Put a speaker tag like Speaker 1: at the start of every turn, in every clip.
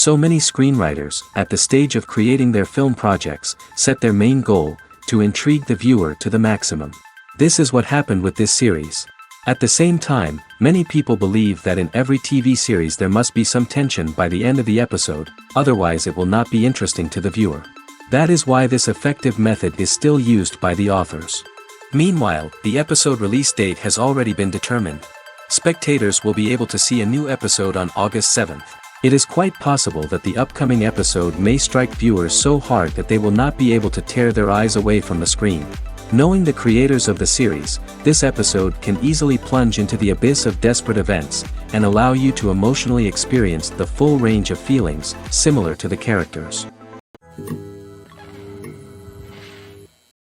Speaker 1: So many screenwriters, at the stage of creating their film projects, set their main goal, to intrigue the viewer to the maximum. This is what happened with this series. At the same time, many people believe that in every TV series there must be some tension by the end of the episode, otherwise it will not be interesting to the viewer. That is why this effective method is still used by the authors. Meanwhile, the episode release date has already been determined. Spectators will be able to see a new episode on August 7th. It is quite possible that the upcoming episode may strike viewers so hard that they will not be able to tear their eyes away from the screen. Knowing the creators of the series, this episode can easily plunge into the abyss of desperate events, and allow you to emotionally experience the full range of feelings, similar to the characters.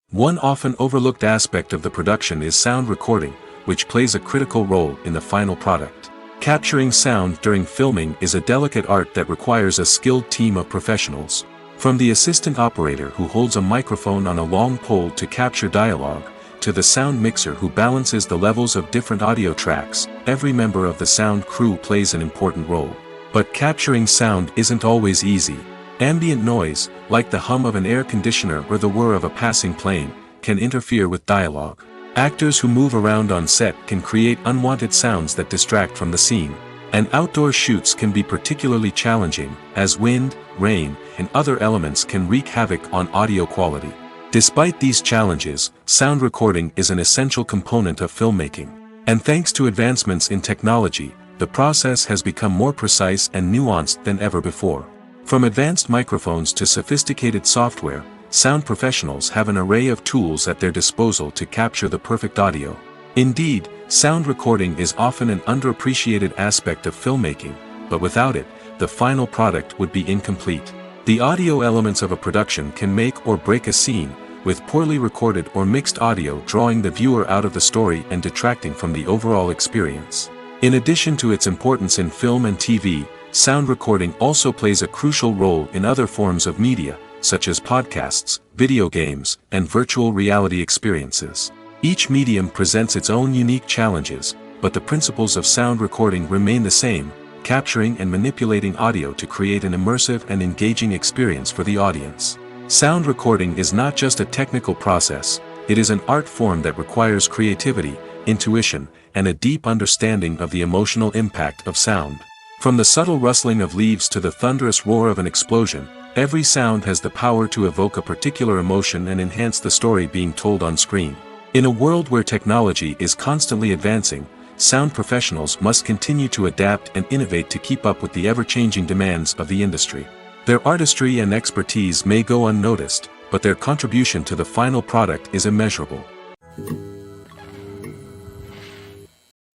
Speaker 1: One often overlooked aspect of the production is sound recording, which plays a critical role in the final product. Capturing sound during filming is a delicate art that requires a skilled team of professionals. From the assistant operator who holds a microphone on a long pole to capture dialogue, to the sound mixer who balances the levels of different audio tracks, every member of the sound crew plays an important role. But capturing sound isn't always easy. Ambient noise, like the hum of an air conditioner or the whir of a passing plane, can interfere with dialogue. Actors who move around on set can create unwanted sounds that distract from the scene. And outdoor shoots can be particularly challenging, as wind, rain, and other elements can wreak havoc on audio quality. Despite these challenges, sound recording is an essential component of filmmaking. And thanks to advancements in technology, the process has become more precise and nuanced than ever before. From advanced microphones to sophisticated software, sound professionals have an array of tools at their disposal to capture the perfect audio. Indeed, sound recording is often an underappreciated aspect of filmmaking, but without it, the final product would be incomplete. The audio elements of a production can make or break a scene, with poorly recorded or mixed audio drawing the viewer out of the story and detracting from the overall experience. In addition to its importance in film and TV, sound recording also plays a crucial role in other forms of media, such as podcasts, video games, and virtual reality experiences. Each medium presents its own unique challenges, but the principles of sound recording remain the same, capturing and manipulating audio to create an immersive and engaging experience for the audience. Sound recording is not just a technical process, it is an art form that requires creativity, intuition, and a deep understanding of the emotional impact of sound. From the subtle rustling of leaves to the thunderous roar of an explosion, every sound has the power to evoke a particular emotion and enhance the story being told on screen. In a world where technology is constantly advancing, sound professionals must continue to adapt and innovate to keep up with the ever-changing demands of the industry. Their artistry and expertise may go unnoticed, but their contribution to the final product is immeasurable.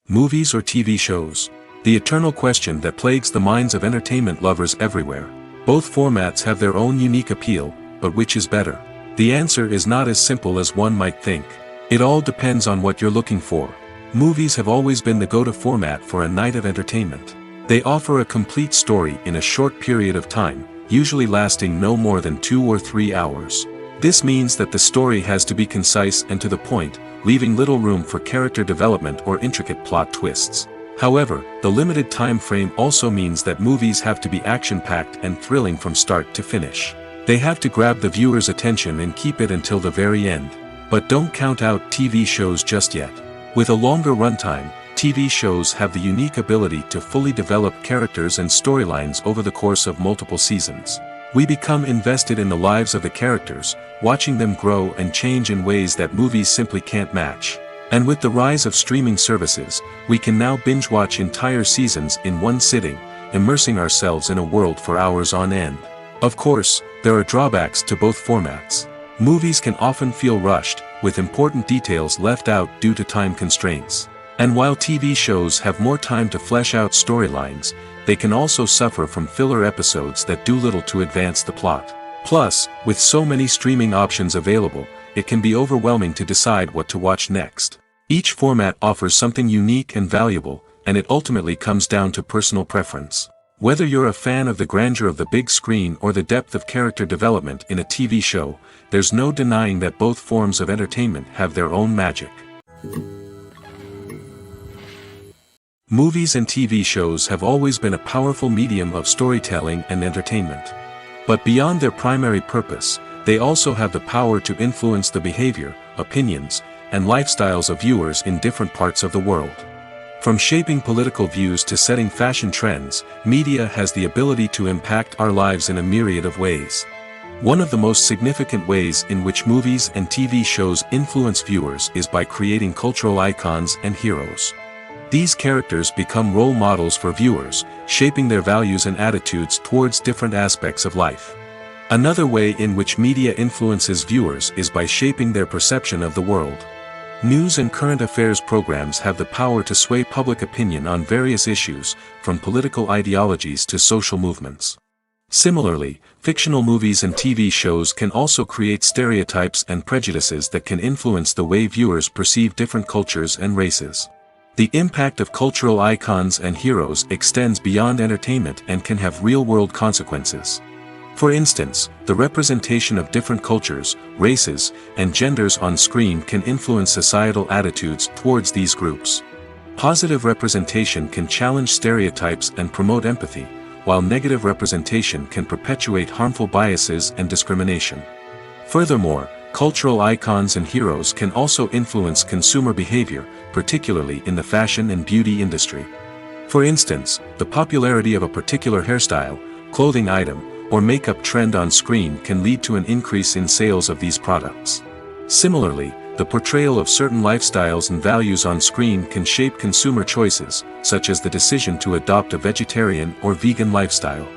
Speaker 1: Movies or TV shows? The eternal question that plagues the minds of entertainment lovers everywhere. Both formats have their own unique appeal, but which is better? The answer is not as simple as one might think. It all depends on what you're looking for. Movies have always been the go-to format for a night of entertainment. They offer a complete story in a short period of time, usually lasting no more than 2 or 3 hours. This means that the story has to be concise and to the point, leaving little room for character development or intricate plot twists. However, the limited time frame also means that movies have to be action-packed and thrilling from start to finish. They have to grab the viewer's attention and keep it until the very end. But don't count out TV shows just yet. With a longer runtime, TV shows have the unique ability to fully develop characters and storylines over the course of multiple seasons. We become invested in the lives of the characters, watching them grow and change in ways that movies simply can't match. And with the rise of streaming services, we can now binge-watch entire seasons in one sitting, immersing ourselves in a world for hours on end. Of course, there are drawbacks to both formats. Movies can often feel rushed, with important details left out due to time constraints. And while TV shows have more time to flesh out storylines, they can also suffer from filler episodes that do little to advance the plot. Plus, with so many streaming options available, it can be overwhelming to decide what to watch next. Each format offers something unique and valuable, and it ultimately comes down to personal preference. Whether you're a fan of the grandeur of the big screen or the depth of character development in a TV show, there's no denying that both forms of entertainment have their own magic. Movies and TV shows have always been a powerful medium of storytelling and entertainment. But beyond their primary purpose, they also have the power to influence the behavior, opinions, and lifestyles of viewers in different parts of the world. From shaping political views to setting fashion trends, media has the ability to impact our lives in a myriad of ways. One of the most significant ways in which movies and TV shows influence viewers is by creating cultural icons and heroes. These characters become role models for viewers, shaping their values and attitudes towards different aspects of life. Another way in which media influences viewers is by shaping their perception of the world. News and current affairs programs have the power to sway public opinion on various issues, from political ideologies to social movements. Similarly, fictional movies and TV shows can also create stereotypes and prejudices that can influence the way viewers perceive different cultures and races. The impact of cultural icons and heroes extends beyond entertainment and can have real-world consequences. For instance, the representation of different cultures, races, and genders on screen can influence societal attitudes towards these groups. Positive representation can challenge stereotypes and promote empathy, while negative representation can perpetuate harmful biases and discrimination. Furthermore, cultural icons and heroes can also influence consumer behavior, particularly in the fashion and beauty industry. For instance, the popularity of a particular hairstyle, clothing item, or makeup trend on screen can lead to an increase in sales of these products. Similarly, the portrayal of certain lifestyles and values on screen can shape consumer choices, such as the decision to adopt a vegetarian or vegan lifestyle.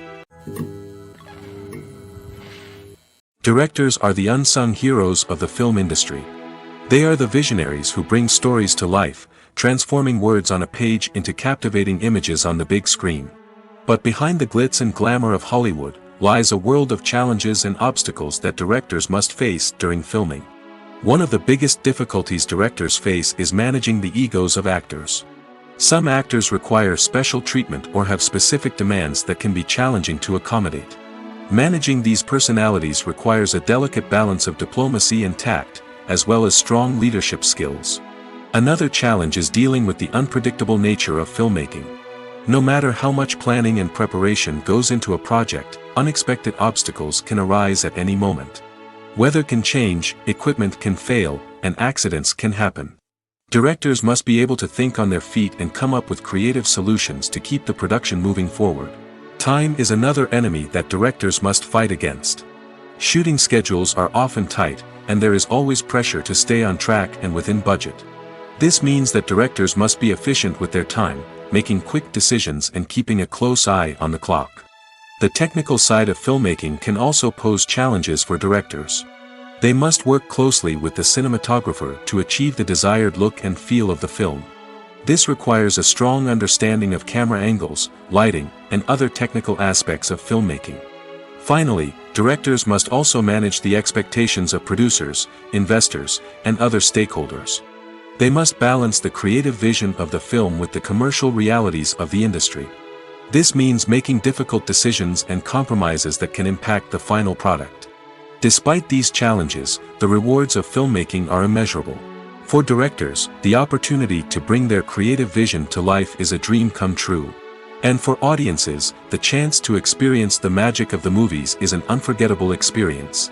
Speaker 1: Directors are the unsung heroes of the film industry. They are the visionaries who bring stories to life, transforming words on a page into captivating images on the big screen. But behind the glitz and glamour of Hollywood lies a world of challenges and obstacles that directors must face during filming. One of the biggest difficulties directors face is managing the egos of actors. Some actors require special treatment or have specific demands that can be challenging to accommodate. Managing these personalities requires a delicate balance of diplomacy and tact, as well as strong leadership skills. Another challenge is dealing with the unpredictable nature of filmmaking. No matter how much planning and preparation goes into a project, unexpected obstacles can arise at any moment. Weather can change, equipment can fail, and accidents can happen. Directors must be able to think on their feet and come up with creative solutions to keep the production moving forward. Time is another enemy that directors must fight against. Shooting schedules are often tight, and there is always pressure to stay on track and within budget. This means that directors must be efficient with their time, making quick decisions and keeping a close eye on the clock. The technical side of filmmaking can also pose challenges for directors. They must work closely with the cinematographer to achieve the desired look and feel of the film. This requires a strong understanding of camera angles, lighting, and other technical aspects of filmmaking. Finally, directors must also manage the expectations of producers, investors, and other stakeholders. They must balance the creative vision of the film with the commercial realities of the industry. This means making difficult decisions and compromises that can impact the final product. Despite these challenges, the rewards of filmmaking are immeasurable. For directors, the opportunity to bring their creative vision to life is a dream come true. And for audiences, the chance to experience the magic of the movies is an unforgettable experience.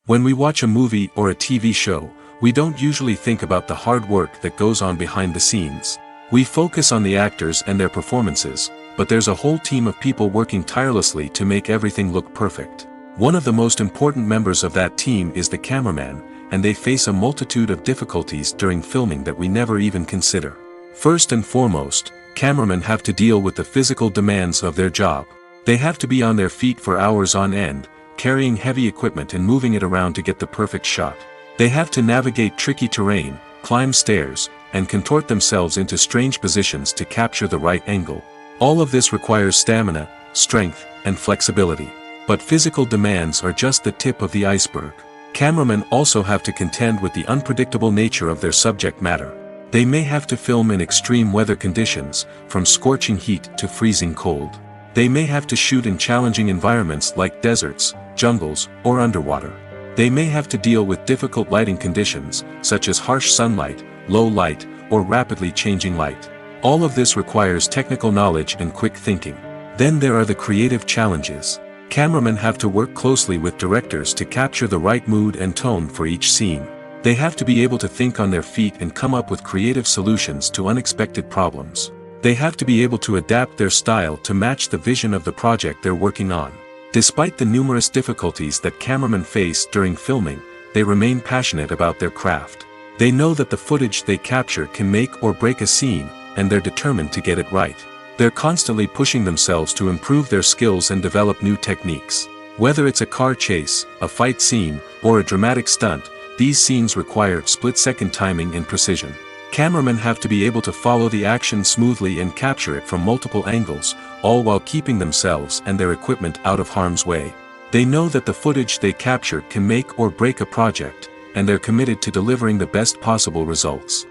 Speaker 1: When we watch a movie or a TV show, we don't usually think about the hard work that goes on behind the scenes. We focus on the actors and their performances, but there's a whole team of people working tirelessly to make everything look perfect. One of the most important members of that team is the cameraman, and they face a multitude of difficulties during filming that we never even consider. First and foremost, cameramen have to deal with the physical demands of their job. They have to be on their feet for hours on end, carrying heavy equipment and moving it around to get the perfect shot. They have to navigate tricky terrain, climb stairs, and contort themselves into strange positions to capture the right angle. All of this requires stamina, strength, and flexibility. But physical demands are just the tip of the iceberg. Cameramen also have to contend with the unpredictable nature of their subject matter. They may have to film in extreme weather conditions, from scorching heat to freezing cold. They may have to shoot in challenging environments like deserts, jungles, or underwater. They may have to deal with difficult lighting conditions, such as harsh sunlight, low light, or rapidly changing light. All of this requires technical knowledge and quick thinking. Then there are the creative challenges. Cameramen have to work closely with directors to capture the right mood and tone for each scene. They have to be able to think on their feet and come up with creative solutions to unexpected problems. They have to be able to adapt their style to match the vision of the project they're working on. Despite the numerous difficulties that cameramen face during filming, they remain passionate about their craft. They know that the footage they capture can make or break a scene, and they're determined to get it right. They're constantly pushing themselves to improve their skills and develop new techniques. Whether it's a car chase, a fight scene, or a dramatic stunt, these scenes require split-second timing and precision. Cameramen have to be able to follow the action smoothly and capture it from multiple angles, all while keeping themselves and their equipment out of harm's way. They know that the footage they capture can make or break a project, and they're committed to delivering the best possible results.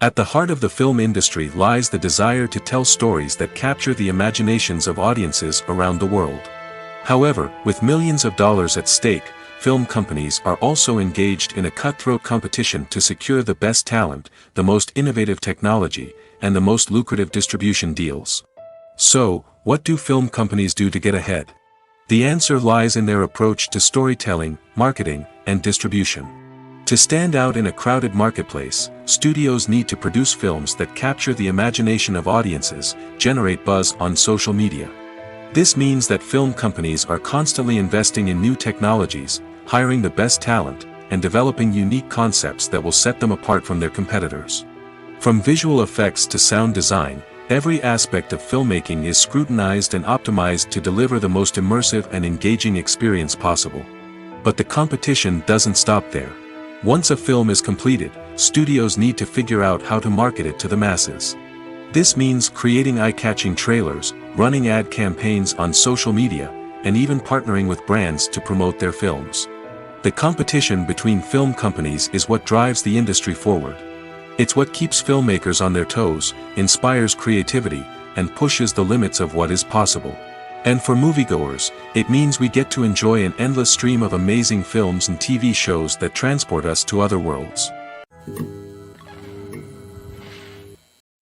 Speaker 1: At the heart of the film industry lies the desire to tell stories that capture the imaginations of audiences around the world. However, with millions of dollars at stake, film companies are also engaged in a cutthroat competition to secure the best talent, the most innovative technology, and the most lucrative distribution deals. So, what do film companies do to get ahead? The answer lies in their approach to storytelling, marketing, and distribution. To stand out in a crowded marketplace, studios need to produce films that capture the imagination of audiences, generate buzz on social media. This means that film companies are constantly investing in new technologies, hiring the best talent, and developing unique concepts that will set them apart from their competitors. From visual effects to sound design, every aspect of filmmaking is scrutinized and optimized to deliver the most immersive and engaging experience possible. But the competition doesn't stop there. Once a film is completed, studios need to figure out how to market it to the masses. This means creating eye-catching trailers, running ad campaigns on social media, and even partnering with brands to promote their films. The competition between film companies is what drives the industry forward. It's what keeps filmmakers on their toes, inspires creativity, and pushes the limits of what is possible. And for moviegoers, it means we get to enjoy an endless stream of amazing films and TV shows that transport us to other worlds.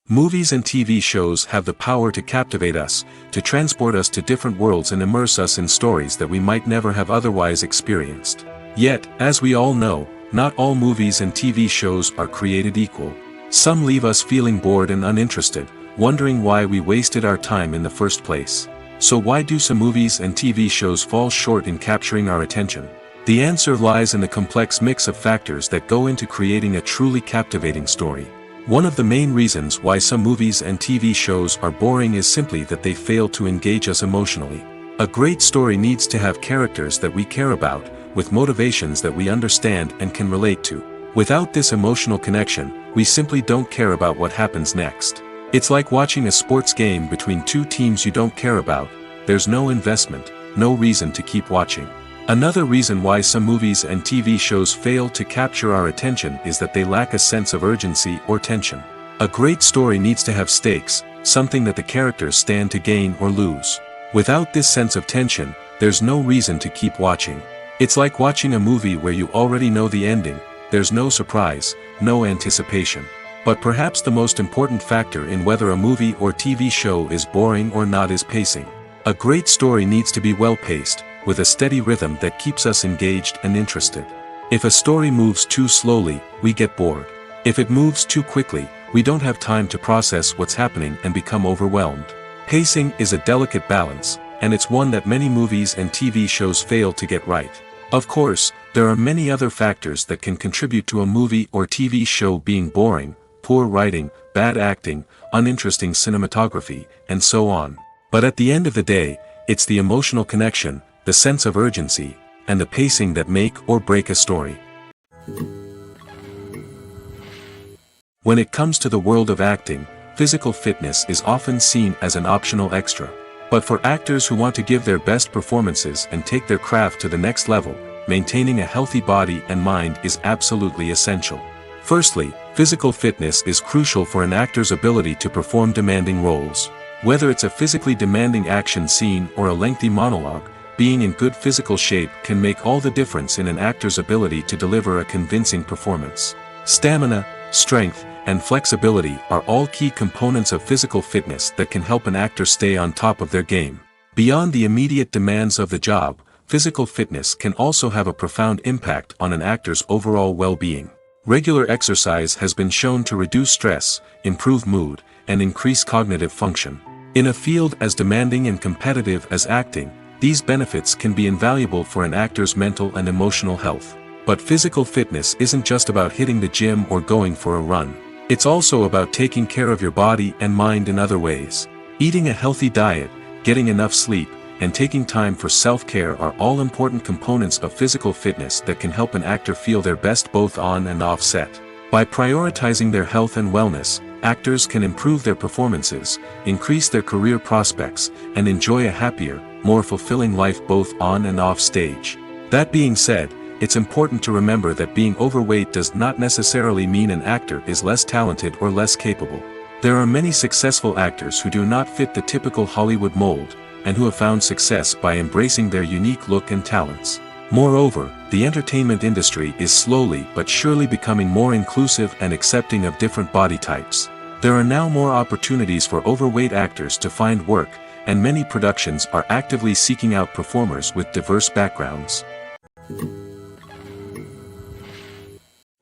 Speaker 1: Movies and TV shows have the power to captivate us, to transport us to different worlds and immerse us in stories that we might never have otherwise experienced. Yet, as we all know, not all movies and TV shows are created equal. Some leave us feeling bored and uninterested, wondering why we wasted our time in the first place. So why do some movies and TV shows fall short in capturing our attention? The answer lies in the complex mix of factors that go into creating a truly captivating story. One of the main reasons why some movies and TV shows are boring is simply that they fail to engage us emotionally. A great story needs to have characters that we care about, with motivations that we understand and can relate to. Without this emotional connection, we simply don't care about what happens next. It's like watching a sports game between two teams you don't care about. There's no investment, no reason to keep watching. Another reason why some movies and TV shows fail to capture our attention is that they lack a sense of urgency or tension. A great story needs to have stakes, something that the characters stand to gain or lose. Without this sense of tension, there's no reason to keep watching. It's like watching a movie where you already know the ending. There's no surprise, no anticipation. But perhaps the most important factor in whether a movie or TV show is boring or not is pacing. A great story needs to be well-paced, with a steady rhythm that keeps us engaged and interested. If a story moves too slowly, we get bored. If it moves too quickly, we don't have time to process what's happening and become overwhelmed. Pacing is a delicate balance, and it's one that many movies and TV shows fail to get right. Of course, there are many other factors that can contribute to a movie or TV show being boring: poor writing, bad acting, uninteresting cinematography, and so on. But at the end of the day, it's the emotional connection, the sense of urgency, and the pacing that make or break a story. When it comes to the world of acting, physical fitness is often seen as an optional extra. But for actors who want to give their best performances and take their craft to the next level, maintaining a healthy body and mind is absolutely essential. Firstly, physical fitness is crucial for an actor's ability to perform demanding roles. Whether it's a physically demanding action scene or a lengthy monologue, being in good physical shape can make all the difference in an actor's ability to deliver a convincing performance. Stamina, strength, and flexibility are all key components of physical fitness that can help an actor stay on top of their game. Beyond the immediate demands of the job, physical fitness can also have a profound impact on an actor's overall well-being. Regular exercise has been shown to reduce stress, improve mood, and increase cognitive function. In a field as demanding and competitive as acting, these benefits can be invaluable for an actor's mental and emotional health. But physical fitness isn't just about hitting the gym or going for a run. It's also about taking care of your body and mind in other ways. Eating a healthy diet, getting enough sleep, and taking time for self-care are all important components of physical fitness that can help an actor feel their best both on and off set. By prioritizing their health and wellness, actors can improve their performances, increase their career prospects, and enjoy a happier, more fulfilling life both on and off stage. That being said, it's important to remember that being overweight does not necessarily mean an actor is less talented or less capable. There are many successful actors who do not fit the typical Hollywood mold, and who have found success by embracing their unique look and talents. Moreover, the entertainment industry is slowly but surely becoming more inclusive and accepting of different body types. There are now more opportunities for overweight actors to find work, and many productions are actively seeking out performers with diverse backgrounds.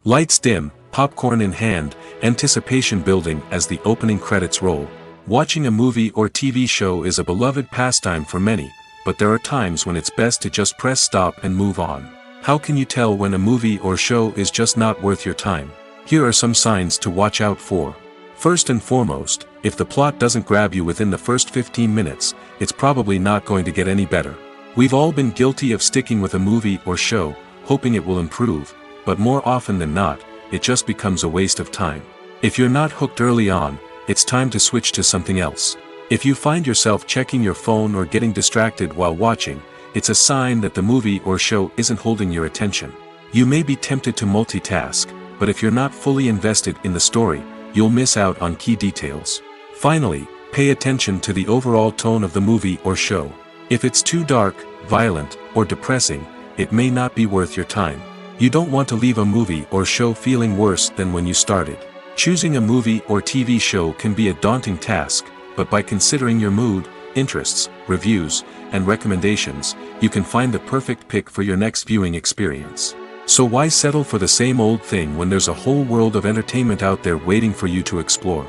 Speaker 1: Lights dim, popcorn in hand, anticipation building as the opening credits roll. Watching a movie or TV show is a beloved pastime for many, but there are times when it's best to just press stop and move on. How can you tell when a movie or show is just not worth your time? Here are some signs to watch out for. First and foremost, if the plot doesn't grab you within the first 15 minutes, it's probably not going to get any better. We've all been guilty of sticking with a movie or show, hoping it will improve, but more often than not, it just becomes a waste of time. If you're not hooked early on, it's time to switch to something else. If you find yourself checking your phone or getting distracted while watching, it's a sign that the movie or show isn't holding your attention. You may be tempted to multitask, but if you're not fully invested in the story, you'll miss out on key details. Finally, pay attention to the overall tone of the movie or show. If it's too dark, violent, or depressing, it may not be worth your time. You don't want to leave a movie or show feeling worse than when you started. Choosing a movie or TV show can be a daunting task, but by considering your mood, interests, reviews, and recommendations, you can find the perfect pick for your next viewing experience. So why settle for the same old thing when there's a whole world of entertainment out there waiting for you to explore?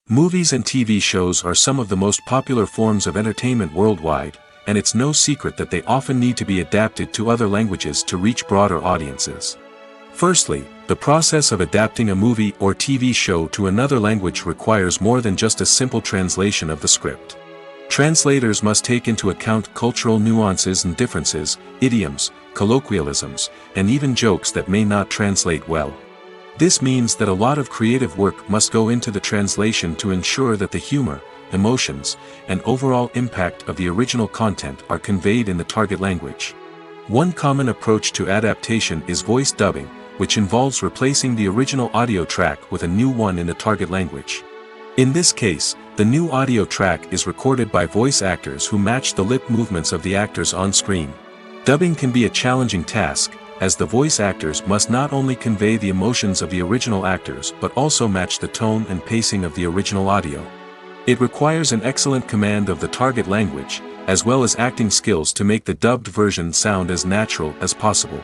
Speaker 1: Movies and TV shows are some of the most popular forms of entertainment worldwide, and it's no secret that they often need to be adapted to other languages to reach broader audiences. Firstly, the process of adapting a movie or TV show to another language requires more than just a simple translation of the script. Translators must take into account cultural nuances and differences, idioms, colloquialisms, and even jokes that may not translate well. This means that a lot of creative work must go into the translation to ensure that the humor, emotions, and overall impact of the original content are conveyed in the target language. One common approach to adaptation is voice dubbing, which involves replacing the original audio track with a new one in the target language. In this case, the new audio track is recorded by voice actors who match the lip movements of the actors on screen. Dubbing can be a challenging task, as the voice actors must not only convey the emotions of the original actors but also match the tone and pacing of the original audio. It requires an excellent command of the target language, as well as acting skills to make the dubbed version sound as natural as possible.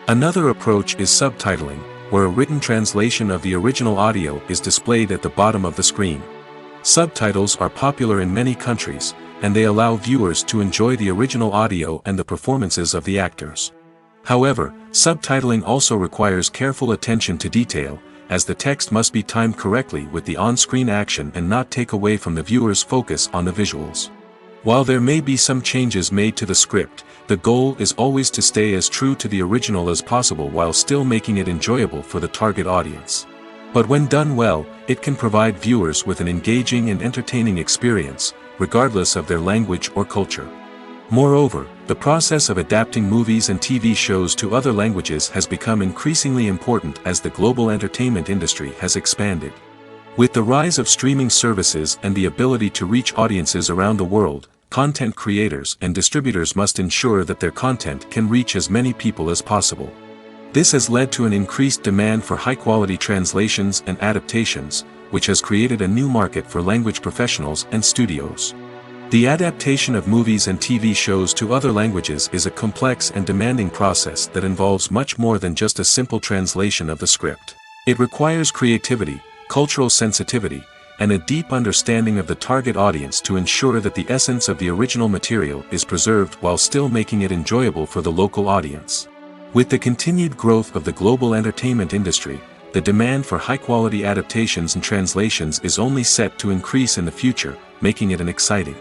Speaker 1: Another approach is subtitling, where a written translation of the original audio is displayed at the bottom of the screen. Subtitles are popular in many countries, and they allow viewers to enjoy the original audio and the performances of the actors. However, subtitling also requires careful attention to detail, as the text must be timed correctly with the on-screen action and not take away from the viewer's focus on the visuals. While there may be some changes made to the script, the goal is always to stay as true to the original as possible while still making it enjoyable for the target audience. But when done well, it can provide viewers with an engaging and entertaining experience, regardless of their language or culture. Moreover, the process of adapting movies and TV shows to other languages has become increasingly important as the global entertainment industry has expanded. With the rise of streaming services and the ability to reach audiences around the world, content creators and distributors must ensure that their content can reach as many people as possible. This has led to an increased demand for high-quality translations and adaptations, which has created a new market for language professionals and studios. The adaptation of movies and TV shows to other languages is a complex and demanding process that involves much more than just a simple translation of the script. It requires creativity, cultural sensitivity, and a deep understanding of the target audience to ensure that the essence of the original material is preserved while still making it enjoyable for the local audience. With the continued growth of the global entertainment industry, the demand for high-quality adaptations and translations is only set to increase in the future, making it an exciting.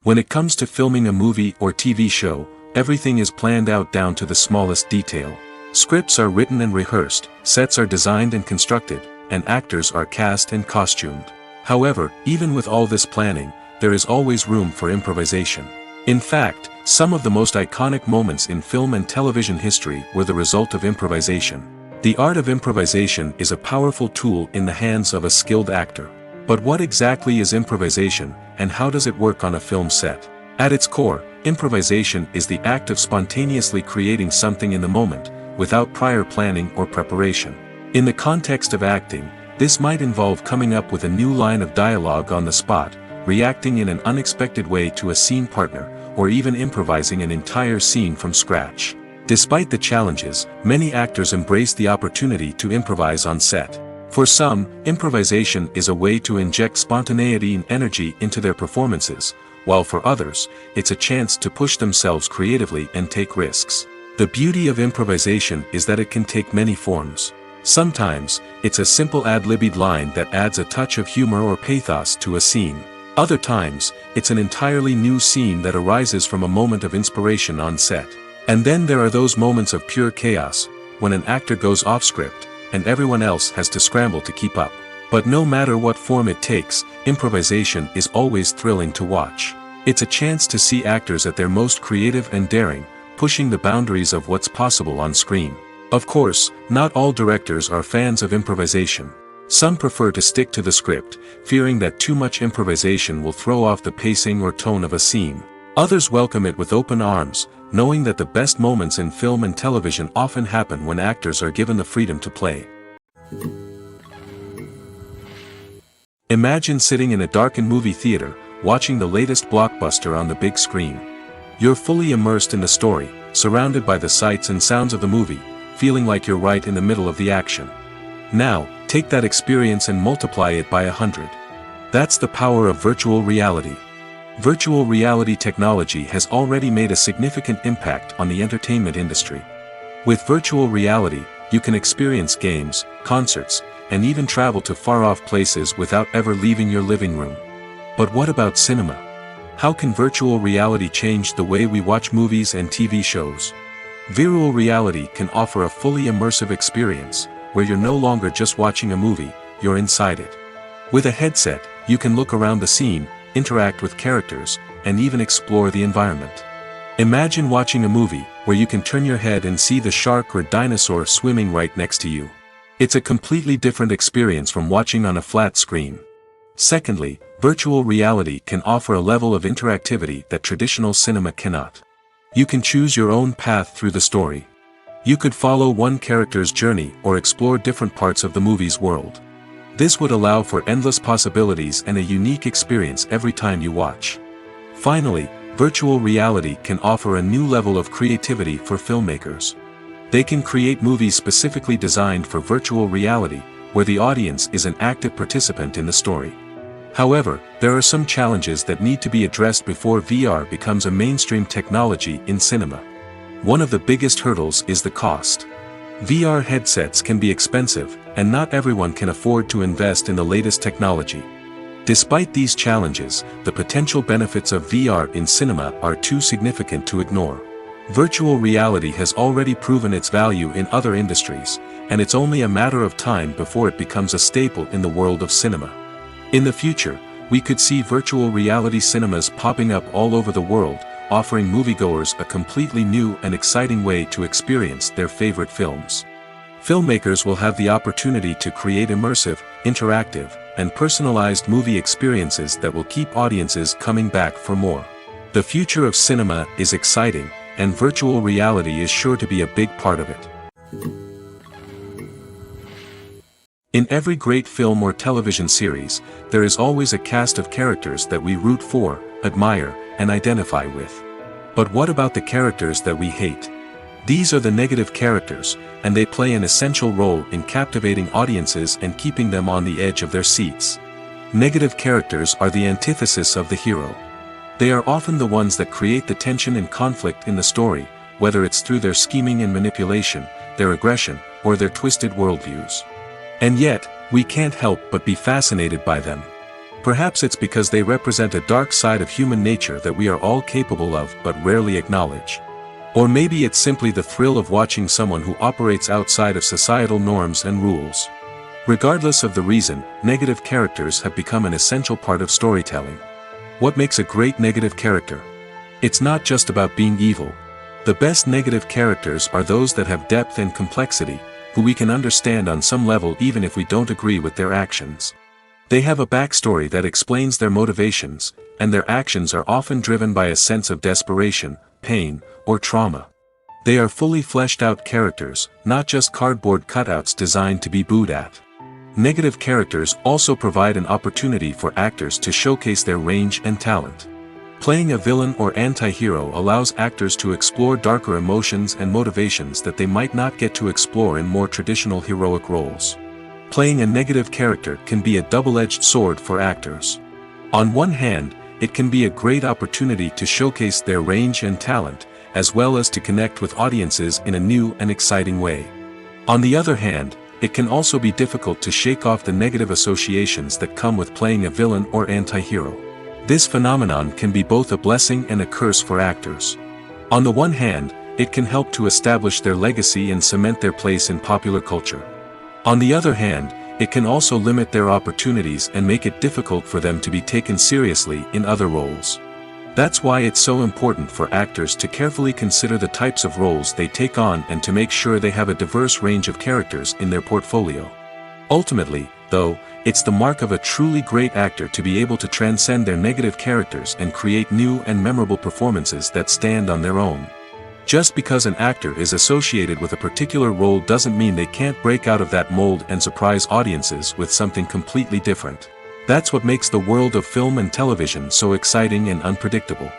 Speaker 1: When it comes to filming a movie or TV show, everything is planned out down to the smallest detail. Scripts are written and rehearsed, sets are designed and constructed, and actors are cast and costumed. However, even with all this planning, there is always room for improvisation. In fact, some of the most iconic moments in film and television history were the result of improvisation. The art of improvisation is a powerful tool in the hands of a skilled actor. But what exactly is improvisation, and how does it work on a film set? At its core, improvisation is the act of spontaneously creating something in the moment, without prior planning or preparation. In the context of acting, this might involve coming up with a new line of dialogue on the spot, reacting in an unexpected way to a scene partner, or even improvising an entire scene from scratch. Despite the challenges, many actors embrace the opportunity to improvise on set. For some, improvisation is a way to inject spontaneity and energy into their performances, while for others, it's a chance to push themselves creatively and take risks. The beauty of improvisation is that it can take many forms. Sometimes, it's a simple ad-libbed line that adds a touch of humor or pathos to a scene. Other times, it's an entirely new scene that arises from a moment of inspiration on set. And then there are those moments of pure chaos, when an actor goes off script, and everyone else has to scramble to keep up. But no matter what form it takes, improvisation is always thrilling to watch. It's a chance to see actors at their most creative and daring, pushing the boundaries of what's possible on screen. Of course, not all directors are fans of improvisation. Some prefer to stick to the script, fearing that too much improvisation will throw off the pacing or tone of a scene. Others welcome it with open arms, knowing that the best moments in film and television often happen when actors are given the freedom to play. Imagine sitting in a darkened movie theater, watching the latest blockbuster on the big screen. You're fully immersed in the story, surrounded by the sights and sounds of the movie, feeling like you're right in the middle of the action. Now, take that experience and multiply it by 100. That's the power of virtual reality. Virtual reality technology has already made a significant impact on the entertainment industry. With virtual reality, you can experience games, concerts, and even travel to far-off places without ever leaving your living room. But what about cinema? How can virtual reality change the way we watch movies and TV shows? Virtual reality can offer a fully immersive experience, where you're no longer just watching a movie, you're inside it. With a headset, you can look around the scene, interact with characters, and even explore the environment. Imagine watching a movie, where you can turn your head and see the shark or dinosaur swimming right next to you. It's a completely different experience from watching on a flat screen. Secondly, virtual reality can offer a level of interactivity that traditional cinema cannot. You can choose your own path through the story. You could follow one character's journey or explore different parts of the movie's world. This would allow for endless possibilities and a unique experience every time you watch. Finally, virtual reality can offer a new level of creativity for filmmakers. They can create movies specifically designed for virtual reality, where the audience is an active participant in the story. However, there are some challenges that need to be addressed before VR becomes a mainstream technology in cinema. One of the biggest hurdles is the cost. VR headsets can be expensive, and not everyone can afford to invest in the latest technology. Despite these challenges, the potential benefits of VR in cinema are too significant to ignore. Virtual reality has already proven its value in other industries, and it's only a matter of time before it becomes a staple in the world of cinema. In the future, we could see virtual reality cinemas popping up all over the world, offering moviegoers a completely new and exciting way to experience their favorite films. Filmmakers will have the opportunity to create immersive, interactive, and personalized movie experiences that will keep audiences coming back for more. The future of cinema is exciting, and virtual reality is sure to be a big part of it. In every great film or television series, there is always a cast of characters that we root for, admire, and identify with. But what about the characters that we hate? These are the negative characters, and they play an essential role in captivating audiences and keeping them on the edge of their seats. Negative characters are the antithesis of the hero. They are often the ones that create the tension and conflict in the story, whether it's through their scheming and manipulation, their aggression, or their twisted worldviews. And yet, we can't help but be fascinated by them. Perhaps it's because they represent a dark side of human nature that we are all capable of but rarely acknowledge. Or maybe it's simply the thrill of watching someone who operates outside of societal norms and rules. Regardless of the reason, negative characters have become an essential part of storytelling. What makes a great negative character? It's not just about being evil. The best negative characters are those that have depth and complexity, who we can understand on some level even if we don't agree with their actions. They have a backstory that explains their motivations, and their actions are often driven by a sense of desperation, pain, or trauma. They are fully fleshed out characters, not just cardboard cutouts designed to be booed at. Negative characters also provide an opportunity for actors to showcase their range and talent. Playing a villain or anti-hero allows actors to explore darker emotions and motivations that they might not get to explore in more traditional heroic roles. Playing a negative character can be a double-edged sword for actors. On one hand, it can be a great opportunity to showcase their range and talent, as well as to connect with audiences in a new and exciting way. On the other hand, it can also be difficult to shake off the negative associations that come with playing a villain or anti-hero. This phenomenon can be both a blessing and a curse for actors. On the one hand, it can help to establish their legacy and cement their place in popular culture. On the other hand, it can also limit their opportunities and make it difficult for them to be taken seriously in other roles. That's why it's so important for actors to carefully consider the types of roles they take on and to make sure they have a diverse range of characters in their portfolio. Ultimately, though, it's the mark of a truly great actor to be able to transcend their negative characters and create new and memorable performances that stand on their own. Just because an actor is associated with a particular role doesn't mean they can't break out of that mold and surprise audiences with something completely different. That's what makes the world of film and television so exciting and unpredictable.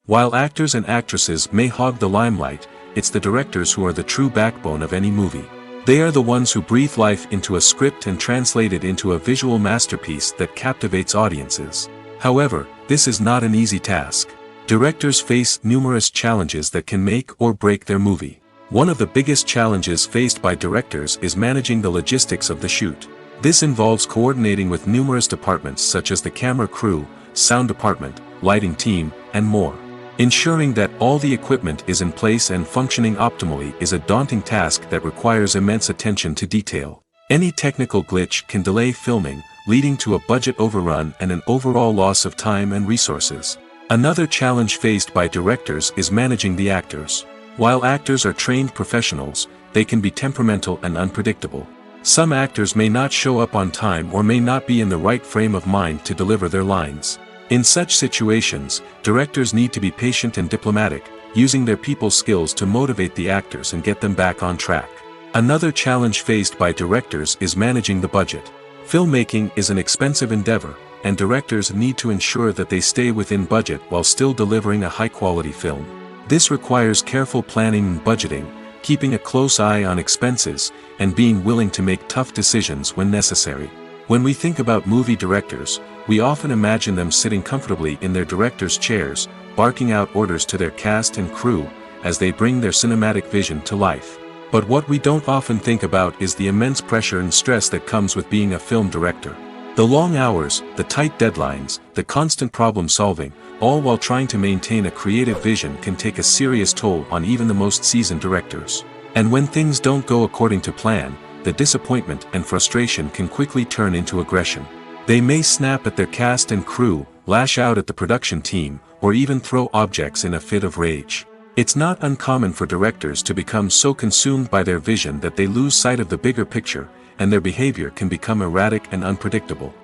Speaker 1: While actors and actresses may hog the limelight, it's the directors who are the true backbone of any movie. They are the ones who breathe life into a script and translate it into a visual masterpiece that captivates audiences. However, this is not an easy task. Directors face numerous challenges that can make or break their movie. One of the biggest challenges faced by directors is managing the logistics of the shoot. This involves coordinating with numerous departments such as the camera crew, sound department, lighting team, and more. Ensuring that all the equipment is in place and functioning optimally is a daunting task that requires immense attention to detail. Any technical glitch can delay filming, leading to a budget overrun and an overall loss of time and resources. Another challenge faced by directors is managing the actors. While actors are trained professionals, they can be temperamental and unpredictable. Some actors may not show up on time or may not be in the right frame of mind to deliver their lines. In such situations, directors need to be patient and diplomatic, using their people skills to motivate the actors and get them back on track. Another challenge faced by directors is managing the budget. Filmmaking is an expensive endeavor, and directors need to ensure that they stay within budget while still delivering a high-quality film. This requires careful planning and budgeting, keeping a close eye on expenses, and being willing to make tough decisions when necessary. When we think about movie directors, we often imagine them sitting comfortably in their director's chairs, barking out orders to their cast and crew, as they bring their cinematic vision to life. But what we don't often think about is the immense pressure and stress that comes with being a film director. The long hours, the tight deadlines, the constant problem solving, all while trying to maintain a creative vision can take a serious toll on even the most seasoned directors. And when things don't go according to plan, the disappointment and frustration can quickly turn into aggression. They may snap at their cast and crew, lash out at the production team, or even throw objects in a fit of rage. It's not uncommon for directors to become so consumed by their vision that they lose sight of the bigger picture, and their behavior can become erratic and unpredictable.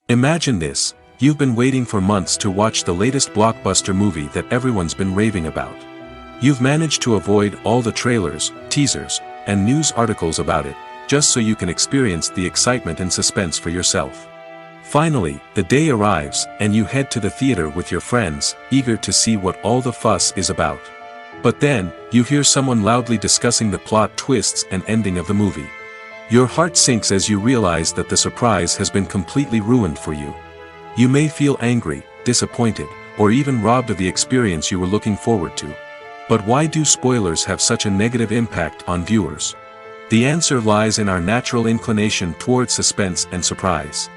Speaker 1: Imagine this: you've been waiting for months to watch the latest blockbuster movie that everyone's been raving about. You've managed to avoid all the trailers, teasers, and news articles about it, just so you can experience the excitement and suspense for yourself. Finally, the day arrives, and you head to the theater with your friends, eager to see what all the fuss is about. But then, you hear someone loudly discussing the plot twists and ending of the movie. Your heart sinks as you realize that the surprise has been completely ruined for you. You may feel angry, disappointed, or even robbed of the experience you were looking forward to. But why do spoilers have such a negative impact on viewers? The answer lies in our natural inclination towards suspense and surprise.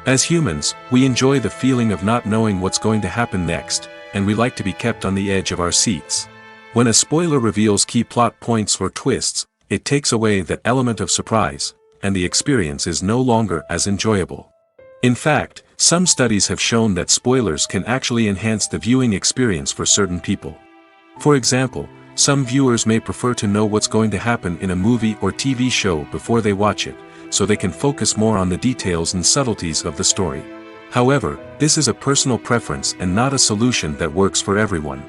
Speaker 1: As humans, we enjoy the feeling of not knowing what's going to happen next, and we like to be kept on the edge of our seats. When a spoiler reveals key plot points or twists, it takes away that element of surprise, and the experience is no longer as enjoyable. In fact, some studies have shown that spoilers can actually enhance the viewing experience for certain people. For example, some viewers may prefer to know what's going to happen in a movie or TV show before they watch it, so they can focus more on the details and subtleties of the story. However, this is a personal preference and not a solution that works for everyone.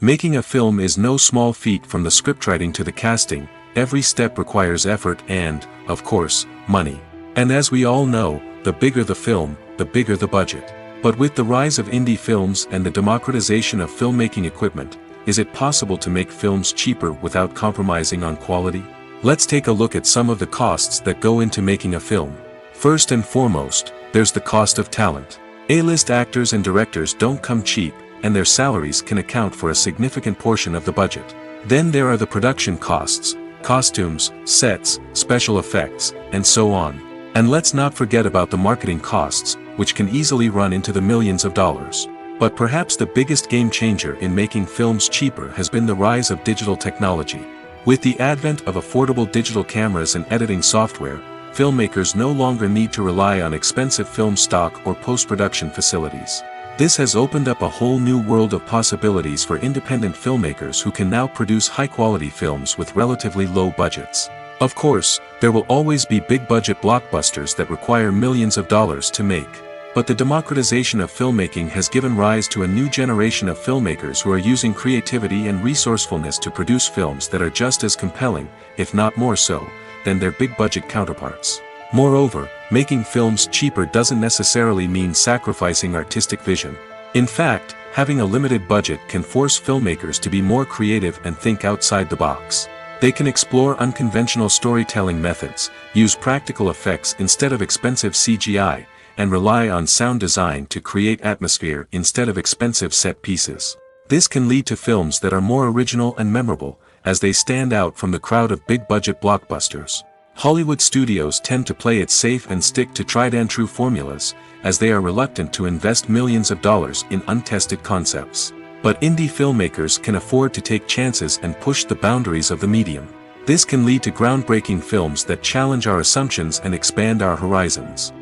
Speaker 1: Making a film is no small feat. From the scriptwriting to the casting, every step requires effort and, of course, money. And as we all know, the bigger the film, the bigger the budget. But with the rise of indie films and the democratization of filmmaking equipment, is it possible to make films cheaper without compromising on quality? Let's take a look at some of the costs that go into making a film. First and foremost, there's the cost of talent. A-list actors and directors don't come cheap, and their salaries can account for a significant portion of the budget. Then there are the production costs, costumes, sets, special effects, and so on. And let's not forget about the marketing costs, which can easily run into the millions of dollars. But perhaps the biggest game changer in making films cheaper has been the rise of digital technology. With the advent of affordable digital cameras and editing software, filmmakers no longer need to rely on expensive film stock or post-production facilities. This has opened up a whole new world of possibilities for independent filmmakers who can now produce high-quality films with relatively low budgets. Of course, there will always be big-budget blockbusters that require millions of dollars to make. But the democratization of filmmaking has given rise to a new generation of filmmakers who are using creativity and resourcefulness to produce films that are just as compelling, if not more so, than their big-budget counterparts. Moreover, making films cheaper doesn't necessarily mean sacrificing artistic vision. In fact, having a limited budget can force filmmakers to be more creative and think outside the box. They can explore unconventional storytelling methods, use practical effects instead of expensive CGI, and rely on sound design to create atmosphere instead of expensive set pieces. This can lead to films that are more original and memorable, as they stand out from the crowd of big-budget blockbusters. Hollywood studios tend to play it safe and stick to tried-and-true formulas, as they are reluctant to invest millions of dollars in untested concepts. But indie filmmakers can afford to take chances and push the boundaries of the medium. This can lead to groundbreaking films that challenge our assumptions and expand our horizons.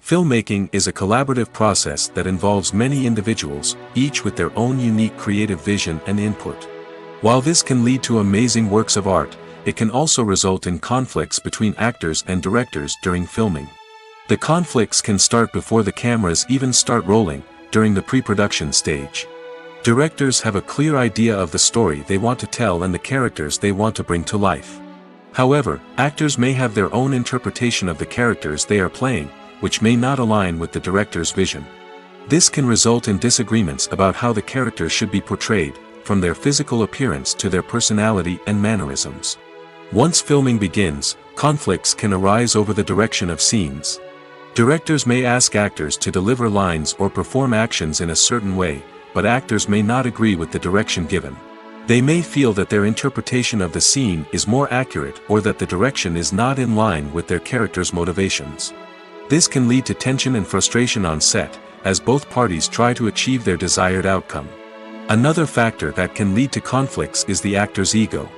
Speaker 1: Filmmaking is a collaborative process that involves many individuals, each with their own unique creative vision and input. While this can lead to amazing works of art, it can also result in conflicts between actors and directors during filming. The conflicts can start before the cameras even start rolling, during the pre-production stage. Directors have a clear idea of the story they want to tell and the characters they want to bring to life. However, actors may have their own interpretation of the characters they are playing, which may not align with the director's vision. This can result in disagreements about how the characters should be portrayed, from their physical appearance to their personality and mannerisms. Once filming begins, conflicts can arise over the direction of scenes. Directors may ask actors to deliver lines or perform actions in a certain way, but actors may not agree with the direction given. They may feel that their interpretation of the scene is more accurate or that the direction is not in line with their character's motivations. This can lead to tension and frustration on set, as both parties try to achieve their desired outcome. Another factor that can lead to conflicts is the actor's ego.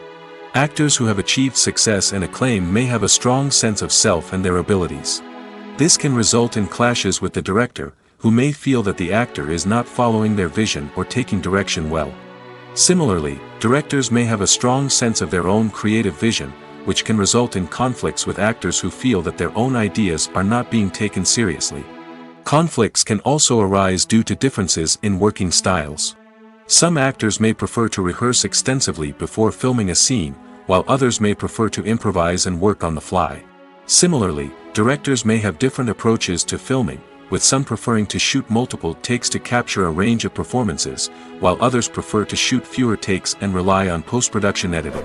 Speaker 1: Actors who have achieved success and acclaim may have a strong sense of self and their abilities. This can result in clashes with the director, who may feel that the actor is not following their vision or taking direction well. Similarly, directors may have a strong sense of their own creative vision, which can result in conflicts with actors who feel that their own ideas are not being taken seriously. Conflicts can also arise due to differences in working styles. Some actors may prefer to rehearse extensively before filming a scene, while others may prefer to improvise and work on the fly. Similarly, directors may have different approaches to filming, with some preferring to shoot multiple takes to capture a range of performances, while others prefer to shoot fewer takes and rely on post-production editing.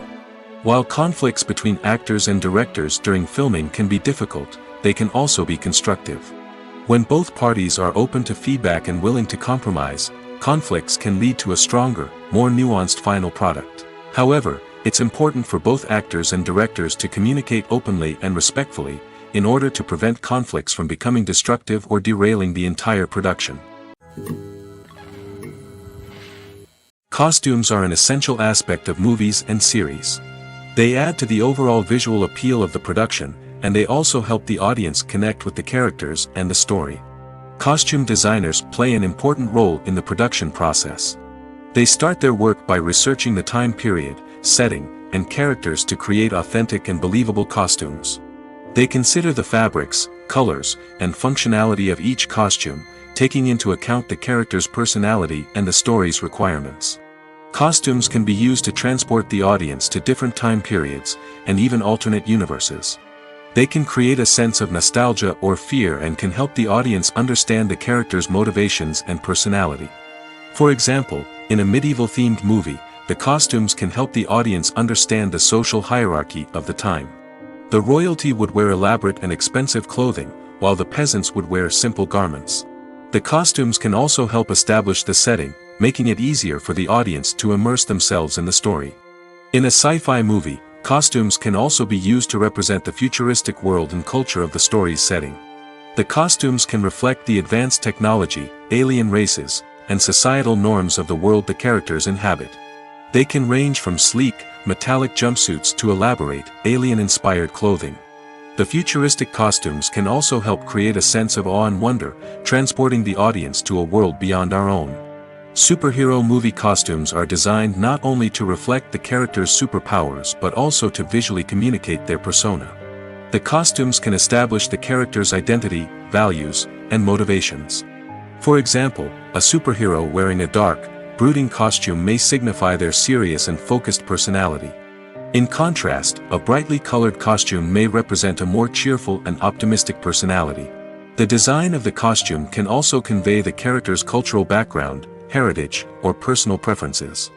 Speaker 1: While conflicts between actors and directors during filming can be difficult, they can also be constructive. When both parties are open to feedback and willing to compromise, conflicts can lead to a stronger, more nuanced final product. However, it's important for both actors and directors to communicate openly and respectfully, in order to prevent conflicts from becoming destructive or derailing the entire production. Costumes are an essential aspect of movies and series. They add to the overall visual appeal of the production, and they also help the audience connect with the characters and the story. Costume designers play an important role in the production process. They start their work by researching the time period, setting, and characters to create authentic and believable costumes. They consider the fabrics, colors, and functionality of each costume, taking into account the character's personality and the story's requirements. Costumes can be used to transport the audience to different time periods, and even alternate universes. They can create a sense of nostalgia or fear and can help the audience understand the character's motivations and personality. For example, in a medieval-themed movie, the costumes can help the audience understand the social hierarchy of the time. The royalty would wear elaborate and expensive clothing, while the peasants would wear simple garments. The costumes can also help establish the setting, making it easier for the audience to immerse themselves in the story. In a sci-fi movie, costumes can also be used to represent the futuristic world and culture of the story's setting. The costumes can reflect the advanced technology, alien races, and societal norms of the world the characters inhabit. They can range from sleek, metallic jumpsuits to elaborate, alien-inspired clothing. The futuristic costumes can also help create a sense of awe and wonder, transporting the audience to a world beyond our own. Superhero movie costumes are designed not only to reflect the character's superpowers but also to visually communicate their persona. The costumes can establish the character's identity, values, and motivations. For example, a superhero wearing a dark, brooding costume may signify their serious and focused personality. In contrast, a brightly colored costume may represent a more cheerful and optimistic personality. The design of the costume can also convey the character's cultural background, heritage, or personal preferences.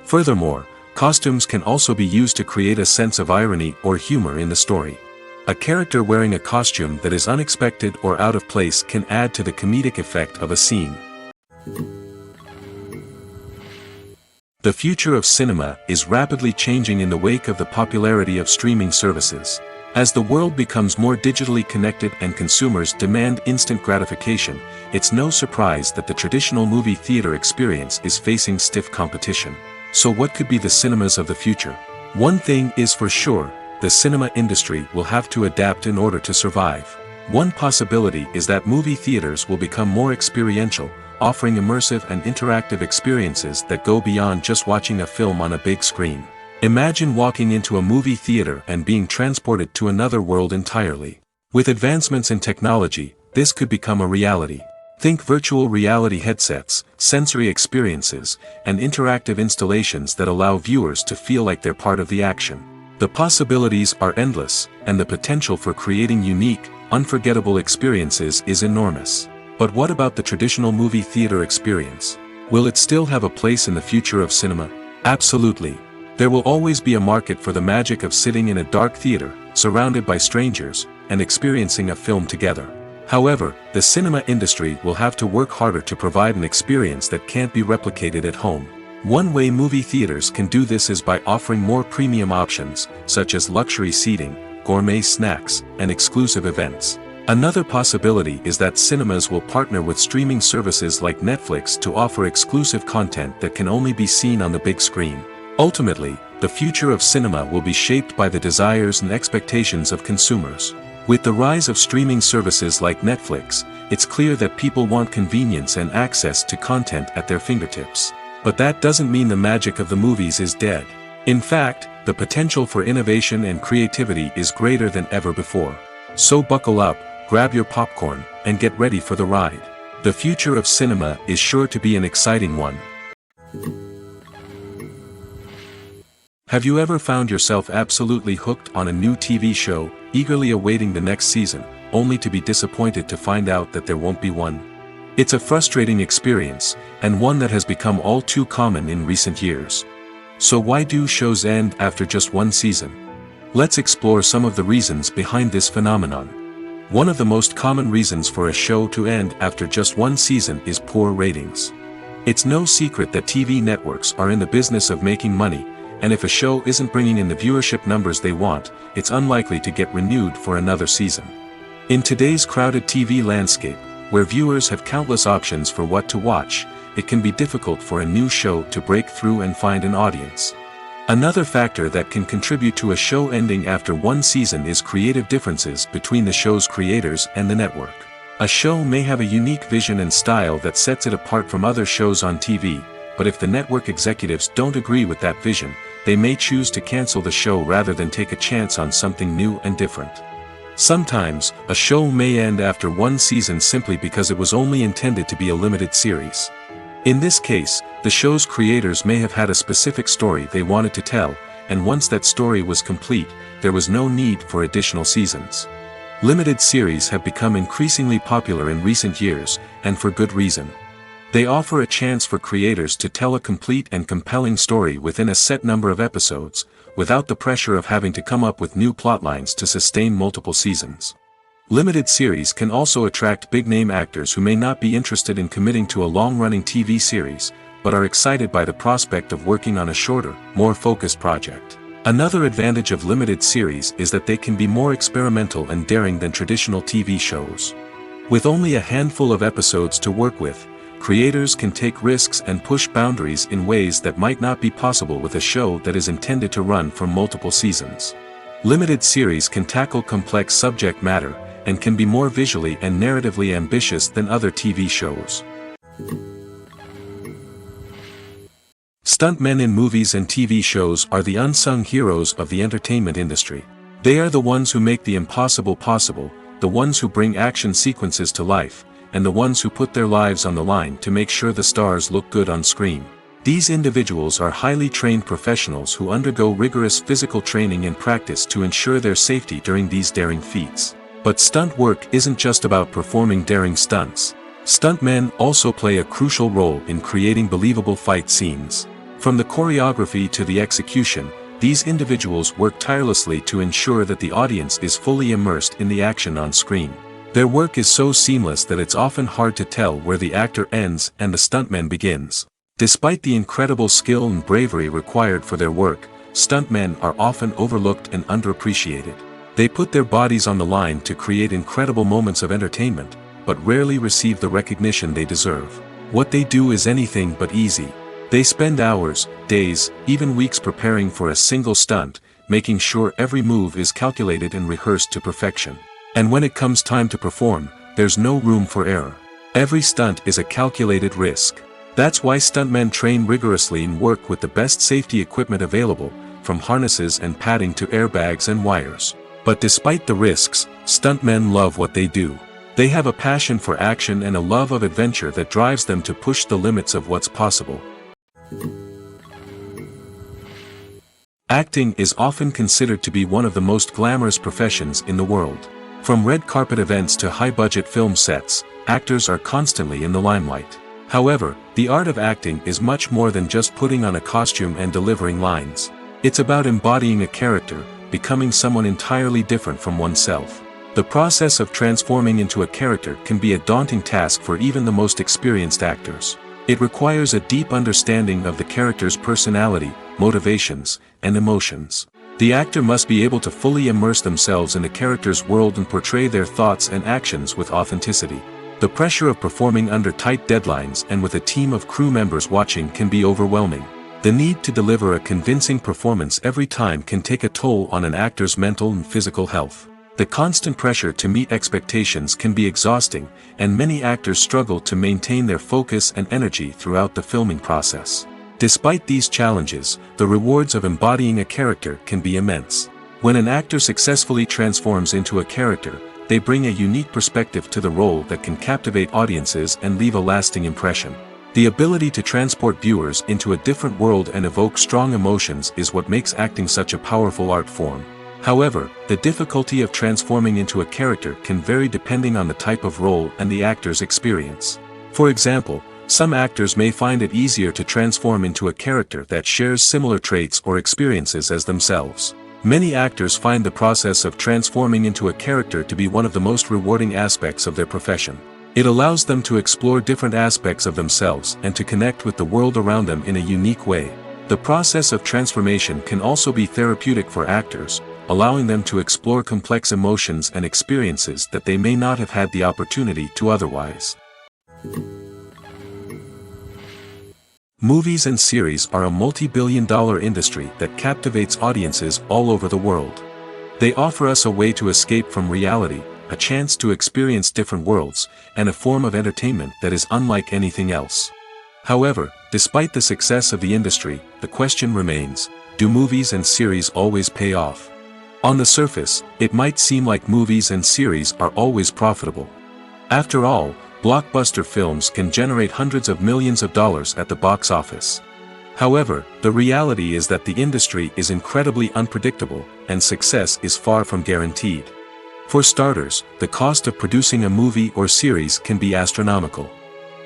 Speaker 1: Furthermore, costumes can also be used to create a sense of irony or humor in the story. A character wearing a costume that is unexpected or out of place can add to the comedic effect of a scene. The future of cinema is rapidly changing in the wake of the popularity of streaming services. As the world becomes more digitally connected and consumers demand instant gratification, it's no surprise that the traditional movie theater experience is facing stiff competition. So what could be the cinemas of the future? One thing is for sure, the cinema industry will have to adapt in order to survive. One possibility is that movie theaters will become more experiential, offering immersive and interactive experiences that go beyond just watching a film on a big screen. Imagine walking into a movie theater and being transported to another world entirely. With advancements in technology, this could become a reality. Think virtual reality headsets, sensory experiences, and interactive installations that allow viewers to feel like they're part of the action. The possibilities are endless, and the potential for creating unique, unforgettable experiences is enormous. But what about the traditional movie theater experience? Will it still have a place in the future of cinema? Absolutely. There will always be a market for the magic of sitting in a dark theater, surrounded by strangers, and experiencing a film together. However, the cinema industry will have to work harder to provide an experience that can't be replicated at home. One way movie theaters can do this is by offering more premium options, such as luxury seating, gourmet snacks, and exclusive events. Another possibility is that cinemas will partner with streaming services like Netflix to offer exclusive content that can only be seen on the big screen. Ultimately, the future of cinema will be shaped by the desires and expectations of consumers. With the rise of streaming services like Netflix, it's clear that people want convenience and access to content at their fingertips. But that doesn't mean the magic of the movies is dead. In fact, the potential for innovation and creativity is greater than ever before. So buckle up, grab your popcorn, and get ready for the ride. The future of cinema is sure to be an exciting one. Have you ever found yourself absolutely hooked on a new TV show, eagerly awaiting the next season, only to be disappointed to find out that there won't be one? It's a frustrating experience, and one that has become all too common in recent years. So why do shows end after just one season? Let's explore some of the reasons behind this phenomenon. One of the most common reasons for a show to end after just one season is poor ratings. It's no secret that TV networks are in the business of making money, and if a show isn't bringing in the viewership numbers they want, it's unlikely to get renewed for another season. In today's crowded TV landscape, where viewers have countless options for what to watch, it can be difficult for a new show to break through and find an audience. Another factor that can contribute to a show ending after one season is creative differences between the show's creators and the network. A show may have a unique vision and style that sets it apart from other shows on TV, but if the network executives don't agree with that vision, they may choose to cancel the show rather than take a chance on something new and different. Sometimes, a show may end after one season simply because it was only intended to be a limited series. In this case, the show's creators may have had a specific story they wanted to tell, and once that story was complete, there was no need for additional seasons. Limited series have become increasingly popular in recent years, and for good reason. They offer a chance for creators to tell a complete and compelling story within a set number of episodes, without the pressure of having to come up with new plotlines to sustain multiple seasons. Limited series can also attract big-name actors who may not be interested in committing to a long-running TV series, but are excited by the prospect of working on a shorter, more focused project. Another advantage of limited series is that they can be more experimental and daring than traditional TV shows. With only a handful of episodes to work with, creators can take risks and push boundaries in ways that might not be possible with a show that is intended to run for multiple seasons. Limited series can tackle complex subject matter, and can be more visually and narratively ambitious than other TV shows. Stuntmen in movies and TV shows are the unsung heroes of the entertainment industry. They are the ones who make the impossible possible, the ones who bring action sequences to life, and the ones who put their lives on the line to make sure the stars look good on screen. These individuals are highly trained professionals who undergo rigorous physical training and practice to ensure their safety during these daring feats. But stunt work isn't just about performing daring stunts. Stuntmen also play a crucial role in creating believable fight scenes. From the choreography to the execution, these individuals work tirelessly to ensure that the audience is fully immersed in the action on screen. Their work is so seamless that it's often hard to tell where the actor ends and the stuntman begins. Despite the incredible skill and bravery required for their work, stuntmen are often overlooked and underappreciated. They put their bodies on the line to create incredible moments of entertainment, but rarely receive the recognition they deserve. What they do is anything but easy. They spend hours, days, even weeks preparing for a single stunt, making sure every move is calculated and rehearsed to perfection. And when it comes time to perform, there's no room for error. Every stunt is a calculated risk. That's why stuntmen train rigorously and work with the best safety equipment available, from harnesses and padding to airbags and wires. But despite the risks, stuntmen love what they do. They have a passion for action and a love of adventure that drives them to push the limits of what's possible. Acting is often considered to be one of the most glamorous professions in the world. From red carpet events to high-budget film sets, actors are constantly in the limelight. However, the art of acting is much more than just putting on a costume and delivering lines. It's about embodying a character, becoming someone entirely different from oneself. The process of transforming into a character can be a daunting task for even the most experienced actors. It requires a deep understanding of the character's personality, motivations, and emotions. The actor must be able to fully immerse themselves in the character's world and portray their thoughts and actions with authenticity. The pressure of performing under tight deadlines and with a team of crew members watching can be overwhelming. The need to deliver a convincing performance every time can take a toll on an actor's mental and physical health. The constant pressure to meet expectations can be exhausting, and many actors struggle to maintain their focus and energy throughout the filming process. Despite these challenges, the rewards of embodying a character can be immense. When an actor successfully transforms into a character, they bring a unique perspective to the role that can captivate audiences and leave a lasting impression. The ability to transport viewers into a different world and evoke strong emotions is what makes acting such a powerful art form. However, the difficulty of transforming into a character can vary depending on the type of role and the actor's experience. For example, some actors may find it easier to transform into a character that shares similar traits or experiences as themselves. Many actors find the process of transforming into a character to be one of the most rewarding aspects of their profession. It allows them to explore different aspects of themselves and to connect with the world around them in a unique way. The process of transformation can also be therapeutic for actors, allowing them to explore complex emotions and experiences that they may not have had the opportunity to otherwise. Movies and series are a multi-billion-dollar industry that captivates audiences all over the world. They offer us a way to escape from reality, a chance to experience different worlds, and a form of entertainment that is unlike anything else. However, despite the success of the industry, the question remains, do movies and series always pay off? On the surface, it might seem like movies and series are always profitable. After all, blockbuster films can generate hundreds of millions of dollars at the box office. However, the reality is that the industry is incredibly unpredictable, and success is far from guaranteed. For starters, the cost of producing a movie or series can be astronomical.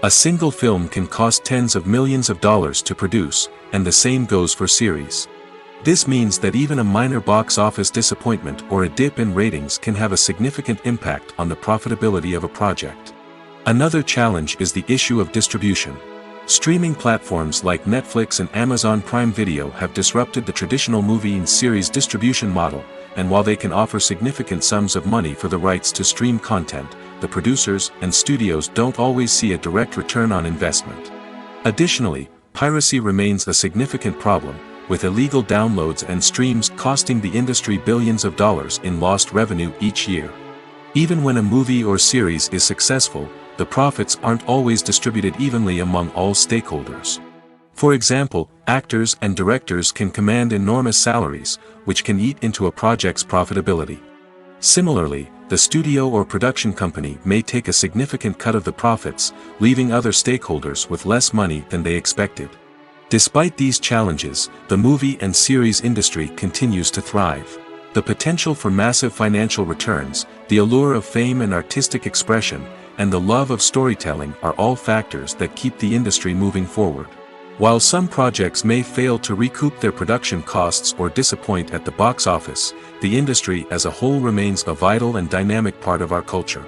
Speaker 1: A single film can cost tens of millions of dollars to produce, and the same goes for series. This means that even a minor box office disappointment or a dip in ratings can have a significant impact on the profitability of a project. Another challenge is the issue of distribution. Streaming platforms like Netflix and Amazon Prime Video have disrupted the traditional movie and series distribution model, and while they can offer significant sums of money for the rights to stream content, the producers and studios don't always see a direct return on investment. Additionally, piracy remains a significant problem, with illegal downloads and streams costing the industry billions of dollars in lost revenue each year. Even when a movie or series is successful, the profits aren't always distributed evenly among all stakeholders. For example, actors and directors can command enormous salaries, which can eat into a project's profitability. Similarly, the studio or production company may take a significant cut of the profits, leaving other stakeholders with less money than they expected. Despite these challenges, the movie and series industry continues to thrive. The potential for massive financial returns, the allure of fame and artistic expression, and the love of storytelling are all factors that keep the industry moving forward. While some projects may fail to recoup their production costs or disappoint at the box office, the industry as a whole remains a vital and dynamic part of our culture.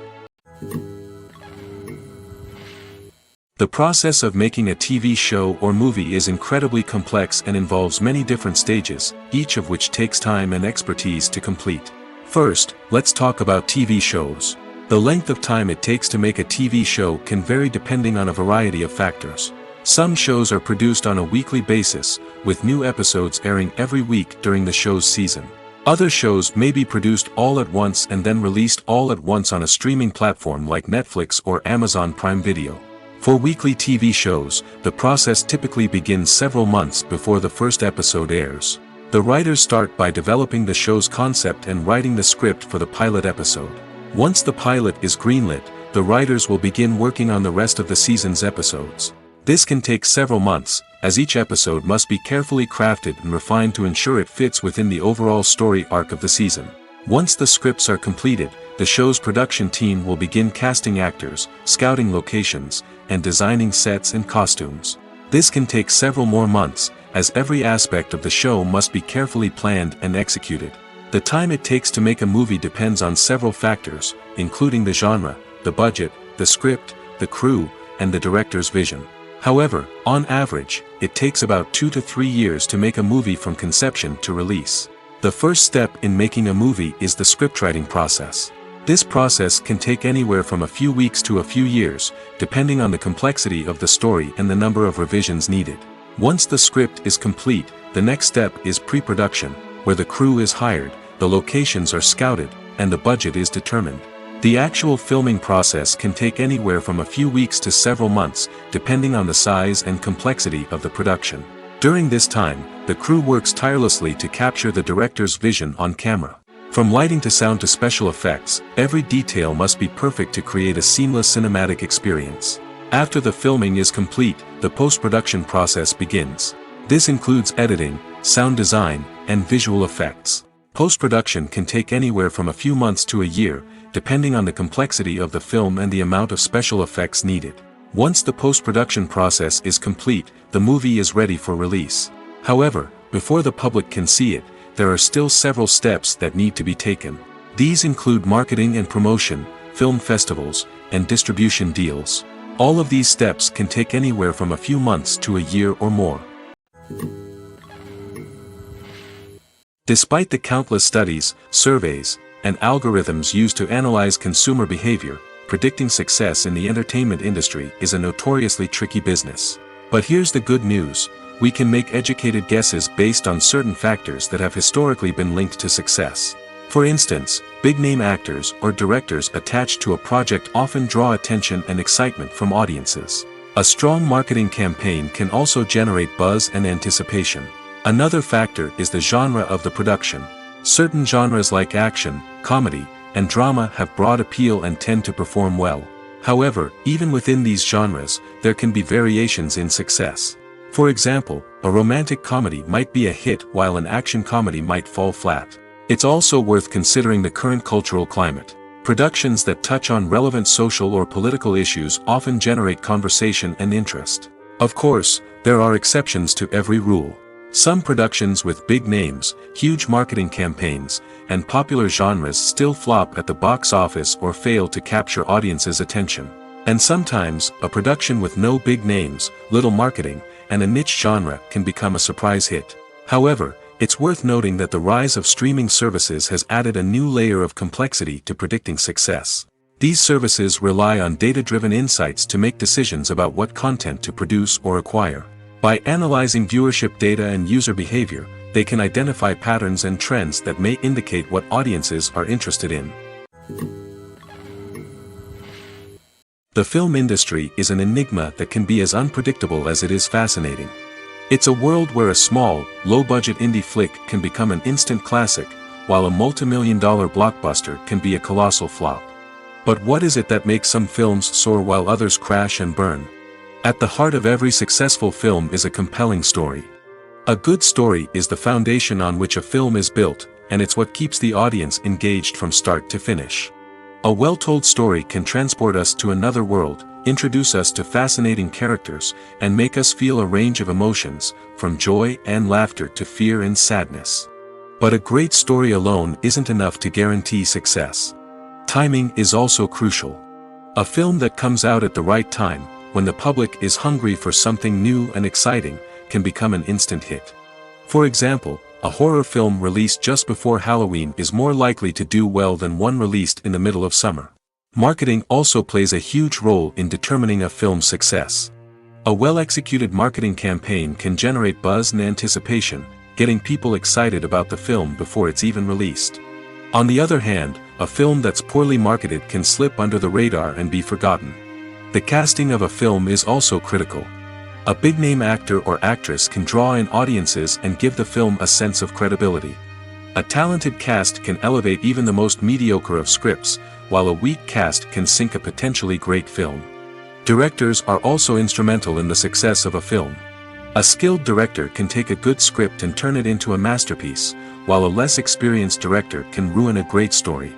Speaker 1: The process of making a TV show or movie is incredibly complex and involves many different stages, each of which takes time and expertise to complete. First, let's talk about TV shows. The length of time it takes to make a TV show can vary depending on a variety of factors. Some shows are produced on a weekly basis, with new episodes airing every week during the show's season. Other shows may be produced all at once and then released all at once on a streaming platform like Netflix or Amazon Prime Video. For weekly TV shows, the process typically begins several months before the first episode airs. The writers start by developing the show's concept and writing the script for the pilot episode. Once the pilot is greenlit, the writers will begin working on the rest of the season's episodes. This can take several months, as each episode must be carefully crafted and refined to ensure it fits within the overall story arc of the season. Once the scripts are completed, the show's production team will begin casting actors, scouting locations, and designing sets and costumes. This can take several more months, as every aspect of the show must be carefully planned and executed. The time it takes to make a movie depends on several factors, including the genre, the budget, the script, the crew, and the director's vision. However, on average, it takes about 2 to 3 years to make a movie from conception to release. The first step in making a movie is the scriptwriting process. This process can take anywhere from a few weeks to a few years, depending on the complexity of the story and the number of revisions needed. Once the script is complete, the next step is pre-production, where the crew is hired, the locations are scouted, and the budget is determined. The actual filming process can take anywhere from a few weeks to several months, depending on the size and complexity of the production. During this time, the crew works tirelessly to capture the director's vision on camera. From lighting to sound to special effects, every detail must be perfect to create a seamless cinematic experience. After the filming is complete, the post-production process begins. This includes editing, sound design, and visual effects. Post-production can take anywhere from a few months to a year, depending on the complexity of the film and the amount of special effects needed. Once the post-production process is complete, the movie is ready for release. However, before the public can see it, there are still several steps that need to be taken. These include marketing and promotion, film festivals, and distribution deals. All of these steps can take anywhere from a few months to a year or more. Despite the countless studies, surveys, and algorithms used to analyze consumer behavior, predicting success in the entertainment industry is a notoriously tricky business. But here's the good news: we can make educated guesses based on certain factors that have historically been linked to success. For instance, big-name actors or directors attached to a project often draw attention and excitement from audiences. A strong marketing campaign can also generate buzz and anticipation. Another factor is the genre of the production. Certain genres like action, comedy, and drama have broad appeal and tend to perform well. However, even within these genres, there can be variations in success. For example, a romantic comedy might be a hit while an action comedy might fall flat. It's also worth considering the current cultural climate. Productions that touch on relevant social or political issues often generate conversation and interest. Of course, there are exceptions to every rule. Some productions with big names, huge marketing campaigns, and popular genres still flop at the box office or fail to capture audiences' attention. And sometimes, a production with no big names, little marketing, and a niche genre can become a surprise hit. However, it's worth noting that the rise of streaming services has added a new layer of complexity to predicting success. These services rely on data-driven insights to make decisions about what content to produce or acquire. By analyzing viewership data and user behavior, they can identify patterns and trends that may indicate what audiences are interested in. The film industry is an enigma that can be as unpredictable as it is fascinating. It's a world where a small, low-budget indie flick can become an instant classic, while a multi-million-dollar blockbuster can be a colossal flop. But what is it that makes some films soar while others crash and burn? At the heart of every successful film is a compelling story. A good story is the foundation on which a film is built, and it's what keeps the audience engaged from start to finish. A well-told story can transport us to another world, introduce us to fascinating characters, and make us feel a range of emotions, from joy and laughter to fear and sadness. But a great story alone isn't enough to guarantee success. Timing is also crucial. A film that comes out at the right time, when the public is hungry for something new and exciting, can become an instant hit. For example, a horror film released just before Halloween is more likely to do well than one released in the middle of summer. Marketing also plays a huge role in determining a film's success. A well-executed marketing campaign can generate buzz and anticipation, getting people excited about the film before it's even released. On the other hand, a film that's poorly marketed can slip under the radar and be forgotten. The casting of a film is also critical. A big-name actor or actress can draw in audiences and give the film a sense of credibility. A talented cast can elevate even the most mediocre of scripts, while a weak cast can sink a potentially great film. Directors are also instrumental in the success of a film. A skilled director can take a good script and turn it into a masterpiece, while a less experienced director can ruin a great story.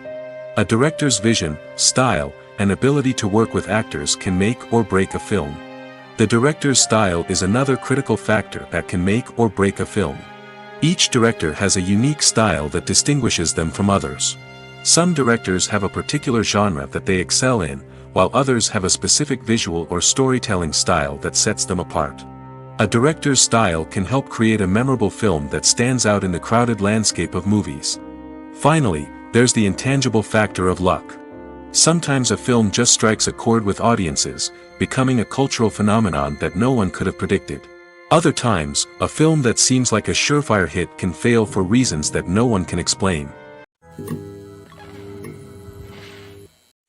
Speaker 1: A director's vision, style, and ability to work with actors can make or break a film. The director's style is another critical factor that can make or break a film. Each director has a unique style that distinguishes them from others. Some directors have a particular genre that they excel in, while others have a specific visual or storytelling style that sets them apart. A director's style can help create a memorable film that stands out in the crowded landscape of movies. Finally, there's the intangible factor of luck. Sometimes a film just strikes a chord with audiences, becoming a cultural phenomenon that no one could have predicted. Other times, a film that seems like a surefire hit can fail for reasons that no one can explain.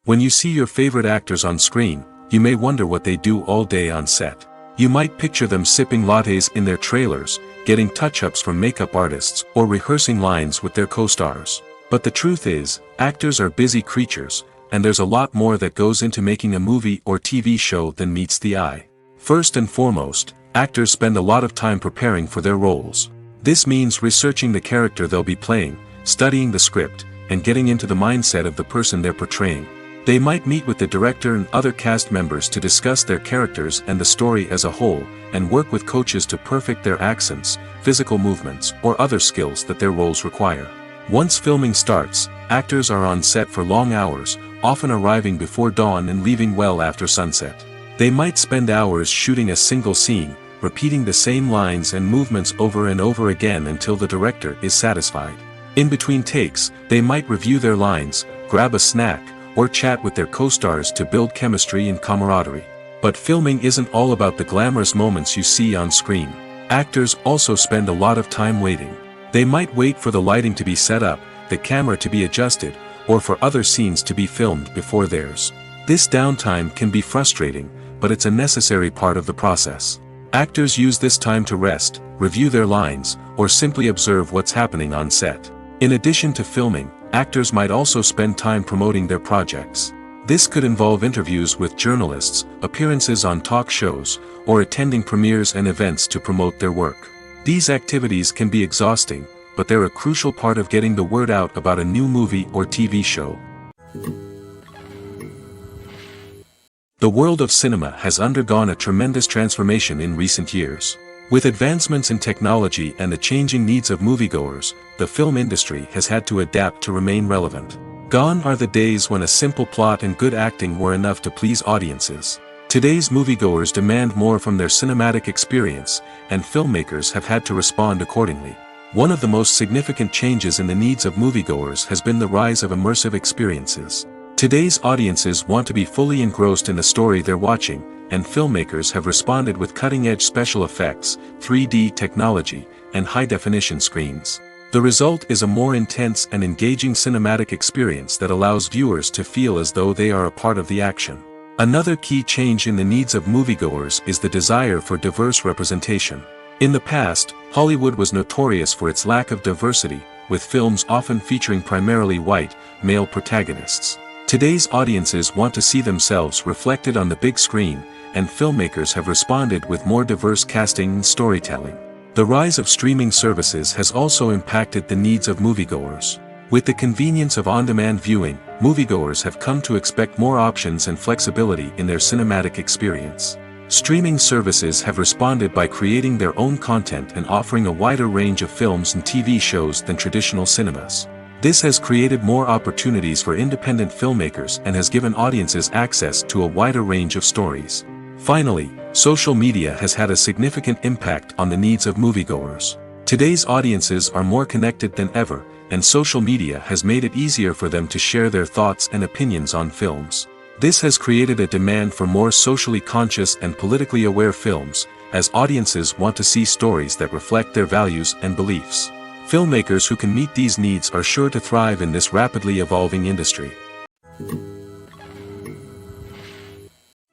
Speaker 1: When you see your favorite actors on screen, you may wonder what they do all day on set. You might picture them sipping lattes in their trailers, getting touch-ups from makeup artists, or rehearsing lines with their co-stars. But the truth is, actors are busy creatures, and there's a lot more that goes into making a movie or TV show than meets the eye. First and foremost, actors spend a lot of time preparing for their roles. This means researching the character they'll be playing, studying the script, and getting into the mindset of the person they're portraying. They might meet with the director and other cast members to discuss their characters and the story as a whole, and work with coaches to perfect their accents, physical movements, or other skills that their roles require. Once filming starts, actors are on set for long hours, often arriving before dawn and leaving well after sunset. They might spend hours shooting a single scene, repeating the same lines and movements over and over again until the director is satisfied. In between takes, they might review their lines, grab a snack, or chat with their co-stars to build chemistry and camaraderie. But filming isn't all about the glamorous moments you see on screen. Actors also spend a lot of time waiting. They might wait for the lighting to be set up, the camera to be adjusted, or for other scenes to be filmed before theirs. This downtime can be frustrating, but it's a necessary part of the process. Actors use this time to rest, review their lines, or simply observe what's happening on set. In addition to filming, actors might also spend time promoting their projects. This could involve interviews with journalists, appearances on talk shows, or attending premieres and events to promote their work. These activities can be exhausting, but they're a crucial part of getting the word out about a new movie or TV show. The world of cinema has undergone a tremendous transformation in recent years. With advancements in technology and the changing needs of moviegoers, the film industry has had to adapt to remain relevant. Gone are the days when a simple plot and good acting were enough to please audiences. Today's moviegoers demand more from their cinematic experience, and filmmakers have had to respond accordingly. One of the most significant changes in the needs of moviegoers has been the rise of immersive experiences. Today's audiences want to be fully engrossed in the story they're watching, and filmmakers have responded with cutting-edge special effects, 3D technology, and high-definition screens. The result is a more intense and engaging cinematic experience that allows viewers to feel as though they are a part of the action. Another key change in the needs of moviegoers is the desire for diverse representation. In the past, Hollywood was notorious for its lack of diversity, with films often featuring primarily white, male protagonists. Today's audiences want to see themselves reflected on the big screen, and filmmakers have responded with more diverse casting and storytelling. The rise of streaming services has also impacted the needs of moviegoers. With the convenience of on-demand viewing, moviegoers have come to expect more options and flexibility in their cinematic experience. Streaming services have responded by creating their own content and offering a wider range of films and TV shows than traditional cinemas. This has created more opportunities for independent filmmakers and has given audiences access to a wider range of stories. Finally, social media has had a significant impact on the needs of moviegoers. Today's audiences are more connected than ever, and social media has made it easier for them to share their thoughts and opinions on films. This has created a demand for more socially conscious and politically aware films, as audiences want to see stories that reflect their values and beliefs. Filmmakers who can meet these needs are sure to thrive in this rapidly evolving industry.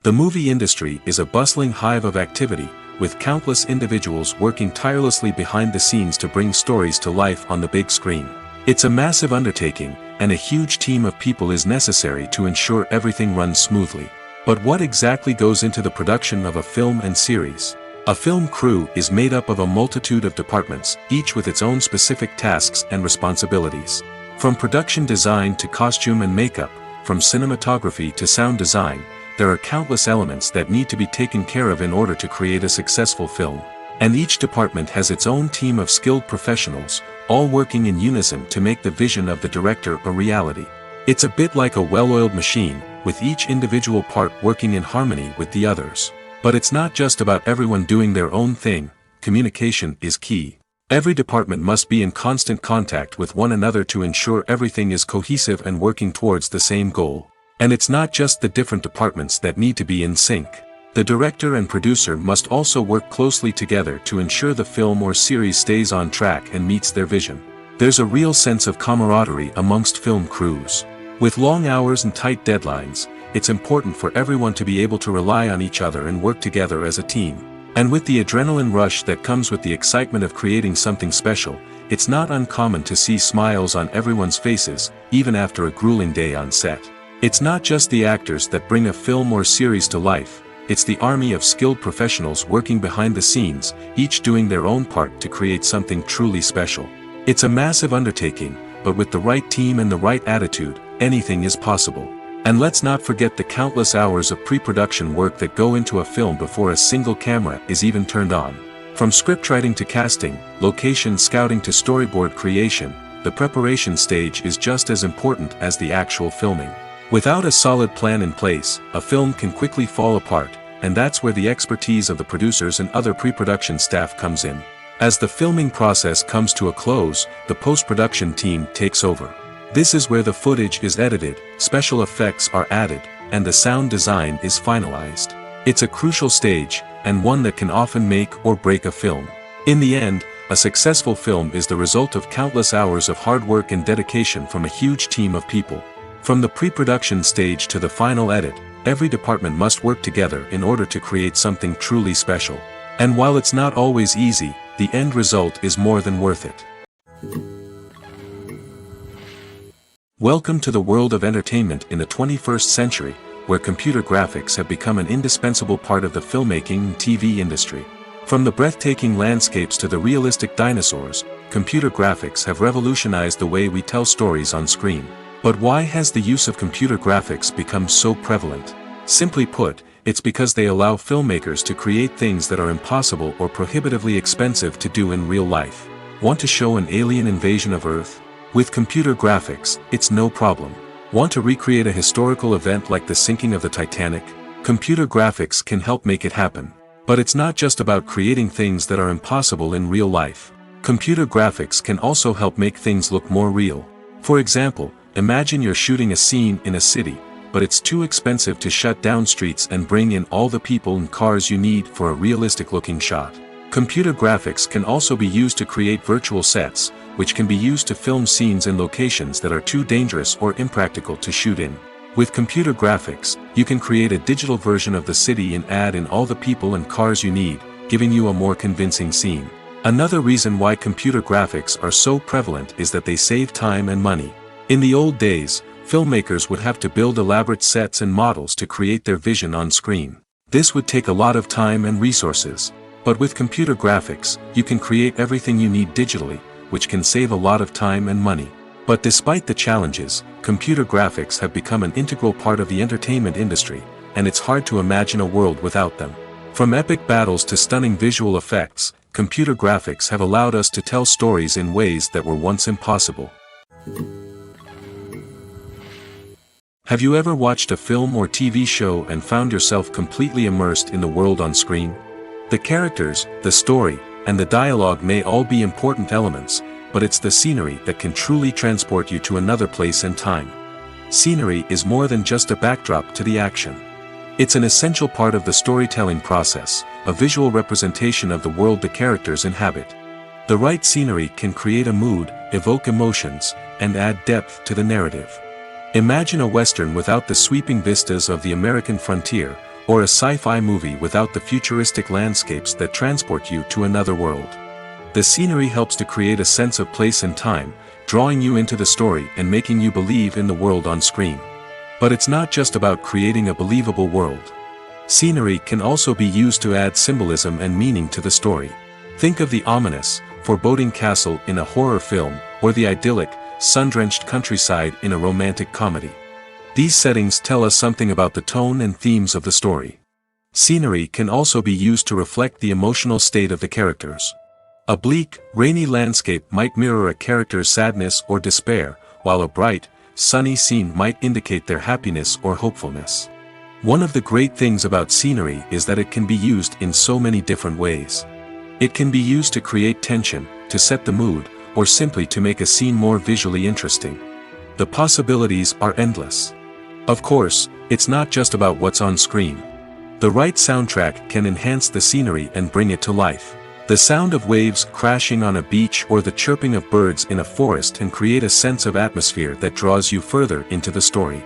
Speaker 1: The movie industry is a bustling hive of activity, with countless individuals working tirelessly behind the scenes to bring stories to life on the big screen. It's a massive undertaking, and a huge team of people is necessary to ensure everything runs smoothly. But what exactly goes into the production of a film and series? A film crew is made up of a multitude of departments, each with its own specific tasks and responsibilities. From production design to costume and makeup, from cinematography to sound design, there are countless elements that need to be taken care of in order to create a successful film. And each department has its own team of skilled professionals, all working in unison to make the vision of the director a reality. It's a bit like a well-oiled machine, with each individual part working in harmony with the others. But it's not just about everyone doing their own thing. Communication is key. Every department must be in constant contact with one another to ensure everything is cohesive and working towards the same goal. And it's not just the different departments that need to be in sync. The director and producer must also work closely together to ensure the film or series stays on track and meets their vision. There's a real sense of camaraderie amongst film crews. With long hours and tight deadlines, it's important for everyone to be able to rely on each other and work together as a team. And with the adrenaline rush that comes with the excitement of creating something special, it's not uncommon to see smiles on everyone's faces, even after a grueling day on set. It's not just the actors that bring a film or series to life, it's the army of skilled professionals working behind the scenes, each doing their own part to create something truly special. It's a massive undertaking, but with the right team and the right attitude, anything is possible. And let's not forget the countless hours of pre-production work that go into a film before a single camera is even turned on. From scriptwriting to casting, location scouting to storyboard creation, the preparation stage is just as important as the actual filming. Without a solid plan in place, a film can quickly fall apart, and that's where the expertise of the producers and other pre-production staff comes in. As the filming process comes to a close, the post-production team takes over. This is where the footage is edited, special effects are added, and the sound design is finalized. It's a crucial stage, and one that can often make or break a film. In the end, a successful film is the result of countless hours of hard work and dedication from a huge team of people. From the pre-production stage to the final edit, every department must work together in order to create something truly special. And while it's not always easy, the end result is more than worth it. Welcome to the world of entertainment in the 21st century, where computer graphics have become an indispensable part of the filmmaking and TV industry. From the breathtaking landscapes to the realistic dinosaurs, computer graphics have revolutionized the way we tell stories on screen. But why has the use of computer graphics become so prevalent? Simply put, it's because they allow filmmakers to create things that are impossible or prohibitively expensive to do in real life. Want to show an alien invasion of Earth? With computer graphics, it's no problem. Want to recreate a historical event like the sinking of the Titanic? Computer graphics can help make it happen. But it's not just about creating things that are impossible in real life. Computer graphics can also help make things look more real. For example, imagine you're shooting a scene in a city, but it's too expensive to shut down streets and bring in all the people and cars you need for a realistic-looking shot. Computer graphics can also be used to create virtual sets, which can be used to film scenes in locations that are too dangerous or impractical to shoot in. With computer graphics, you can create a digital version of the city and add in all the people and cars you need, giving you a more convincing scene. Another reason why computer graphics are so prevalent is that they save time and money. In the old days, filmmakers would have to build elaborate sets and models to create their vision on screen. This would take a lot of time and resources. But with computer graphics, you can create everything you need digitally, which can save a lot of time and money. But despite the challenges, computer graphics have become an integral part of the entertainment industry, and it's hard to imagine a world without them. From epic battles to stunning visual effects, computer graphics have allowed us to tell stories in ways that were once impossible. Have you ever watched a film or TV show and found yourself completely immersed in the world on screen? The characters, the story, and the dialogue may all be important elements, but it's the scenery that can truly transport you to another place and time. Scenery is more than just a backdrop to the action. It's an essential part of the storytelling process, a visual representation of the world the characters inhabit. The right scenery can create a mood, evoke emotions, and add depth to the narrative. Imagine a Western without the sweeping vistas of the American frontier, or a sci-fi movie without the futuristic landscapes that transport you to another world. The scenery helps to create a sense of place and time, drawing you into the story and making you believe in the world on screen. But it's not just about creating a believable world. Scenery can also be used to add symbolism and meaning to the story. Think of the ominous, foreboding castle in a horror film, or the idyllic, sun-drenched countryside in a romantic comedy. These settings tell us something about the tone and themes of the story. Scenery can also be used to reflect the emotional state of the characters. A bleak, rainy landscape might mirror a character's sadness or despair, while a bright, sunny scene might indicate their happiness or hopefulness. One of the great things about scenery is that it can be used in so many different ways. It can be used to create tension, to set the mood, or simply to make a scene more visually interesting. The possibilities are endless. Of course, it's not just about what's on screen. The right soundtrack can enhance the scenery and bring it to life. The sound of waves crashing on a beach or the chirping of birds in a forest can create a sense of atmosphere that draws you further into the story.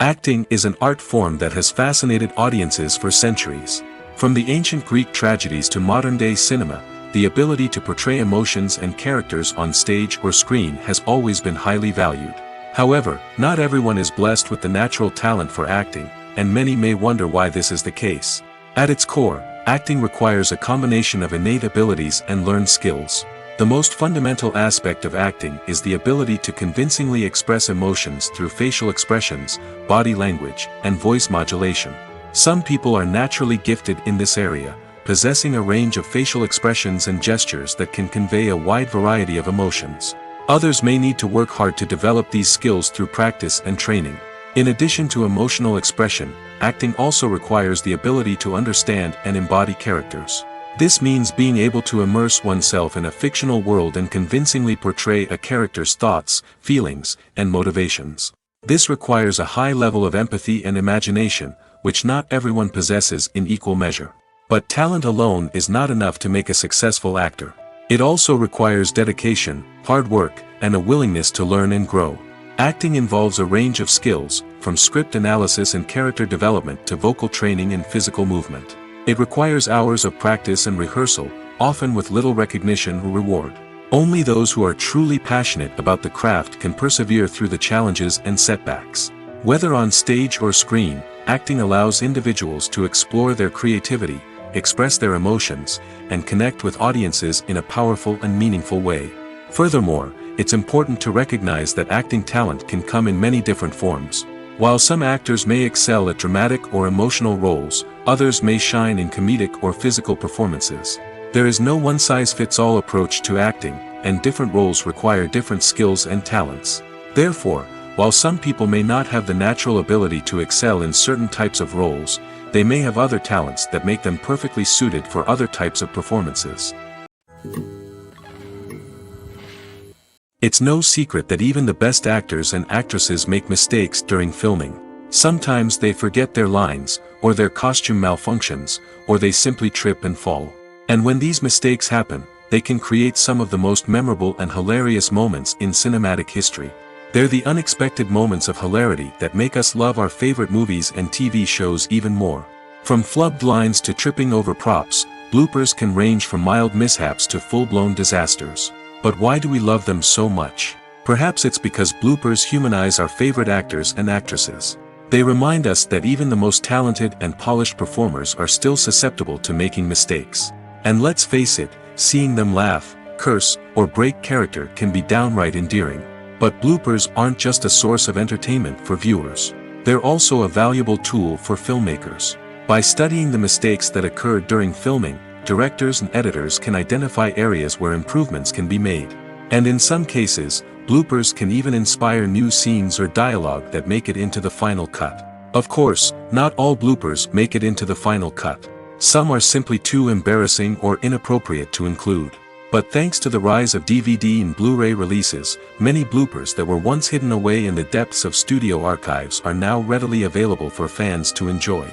Speaker 1: Acting is an art form that has fascinated audiences for centuries. From the ancient Greek tragedies to modern-day cinema, the ability to portray emotions and characters on stage or screen has always been highly valued. However, not everyone is blessed with the natural talent for acting, and many may wonder why this is the case. At its core, acting requires a combination of innate abilities and learned skills. The most fundamental aspect of acting is the ability to convincingly express emotions through facial expressions, body language, and voice modulation. Some people are naturally gifted in this area, possessing a range of facial expressions and gestures that can convey a wide variety of emotions. Others may need to work hard to develop these skills through practice and training. In addition to emotional expression, acting also requires the ability to understand and embody characters. This means being able to immerse oneself in a fictional world and convincingly portray a character's thoughts, feelings, and motivations. This requires a high level of empathy and imagination, which not everyone possesses in equal measure. But talent alone is not enough to make a successful actor. It also requires dedication, hard work, and a willingness to learn and grow. Acting involves a range of skills, from script analysis and character development to vocal training and physical movement. It requires hours of practice and rehearsal, often with little recognition or reward. Only those who are truly passionate about the craft can persevere through the challenges and setbacks. Whether on stage or screen, acting allows individuals to explore their creativity, express their emotions, and connect with audiences in a powerful and meaningful way. Furthermore, it's important to recognize that acting talent can come in many different forms. While some actors may excel at dramatic or emotional roles, others may shine in comedic or physical performances. There is no one-size-fits-all approach to acting, and different roles require different skills and talents. Therefore, while some people may not have the natural ability to excel in certain types of roles, they may have other talents that make them perfectly suited for other types of performances. It's no secret that even the best actors and actresses make mistakes during filming. Sometimes they forget their lines, or their costume malfunctions, or they simply trip and fall. And when these mistakes happen, they can create some of the most memorable and hilarious moments in cinematic history. They're the unexpected moments of hilarity that make us love our favorite movies and TV shows even more. From flubbed lines to tripping over props, bloopers can range from mild mishaps to full-blown disasters. But why do we love them so much? Perhaps it's because bloopers humanize our favorite actors and actresses. They remind us that even the most talented and polished performers are still susceptible to making mistakes. And let's face it, seeing them laugh, curse, or break character can be downright endearing. But bloopers aren't just a source of entertainment for viewers. They're also a valuable tool for filmmakers. By studying the mistakes that occurred during filming, directors and editors can identify areas where improvements can be made. And in some cases, bloopers can even inspire new scenes or dialogue that make it into the final cut. Of course, not all bloopers make it into the final cut. Some are simply too embarrassing or inappropriate to include. But thanks to the rise of DVD and Blu-ray releases, many bloopers that were once hidden away in the depths of studio archives are now readily available for fans to enjoy.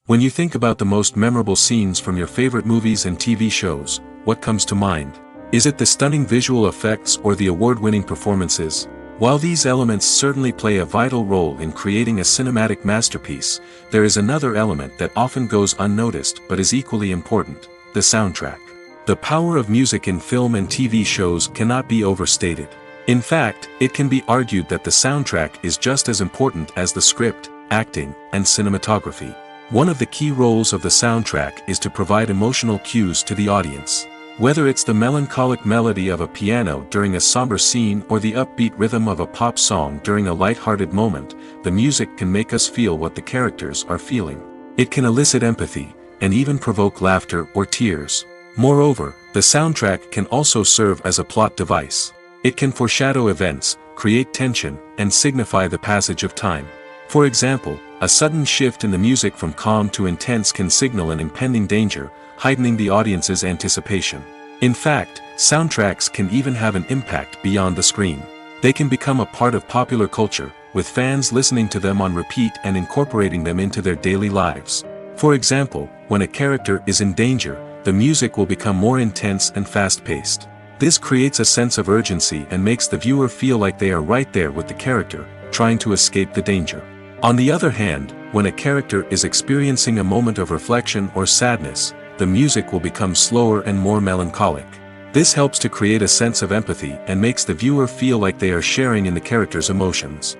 Speaker 1: When you think about the most memorable scenes from your favorite movies and TV shows, what comes to mind? Is it the stunning visual effects or the award-winning performances? While these elements certainly play a vital role in creating a cinematic masterpiece, there is another element that often goes unnoticed but is equally important: the soundtrack. The power of music in film and TV shows cannot be overstated. In fact, it can be argued that the soundtrack is just as important as the script, acting, and cinematography. One of the key roles of the soundtrack is to provide emotional cues to the audience. Whether it's the melancholic melody of a piano during a somber scene or the upbeat rhythm of a pop song during a light-hearted moment, the music can make us feel what the characters are feeling. It can elicit empathy, and even provoke laughter or tears. Moreover, the soundtrack can also serve as a plot device. It can foreshadow events, create tension, and signify the passage of time. For example, a sudden shift in the music from calm to intense can signal an impending danger, heightening the audience's anticipation. In fact, soundtracks can even have an impact beyond the screen. They can become a part of popular culture, with fans listening to them on repeat and incorporating them into their daily lives. For example, when a character is in danger, the music will become more intense and fast-paced. This creates a sense of urgency and makes the viewer feel like they are right there with the character, trying to escape the danger. On the other hand, when a character is experiencing a moment of reflection or sadness, the music will become slower and more melancholic. This helps to create a sense of empathy and makes the viewer feel like they are sharing in the character's emotions.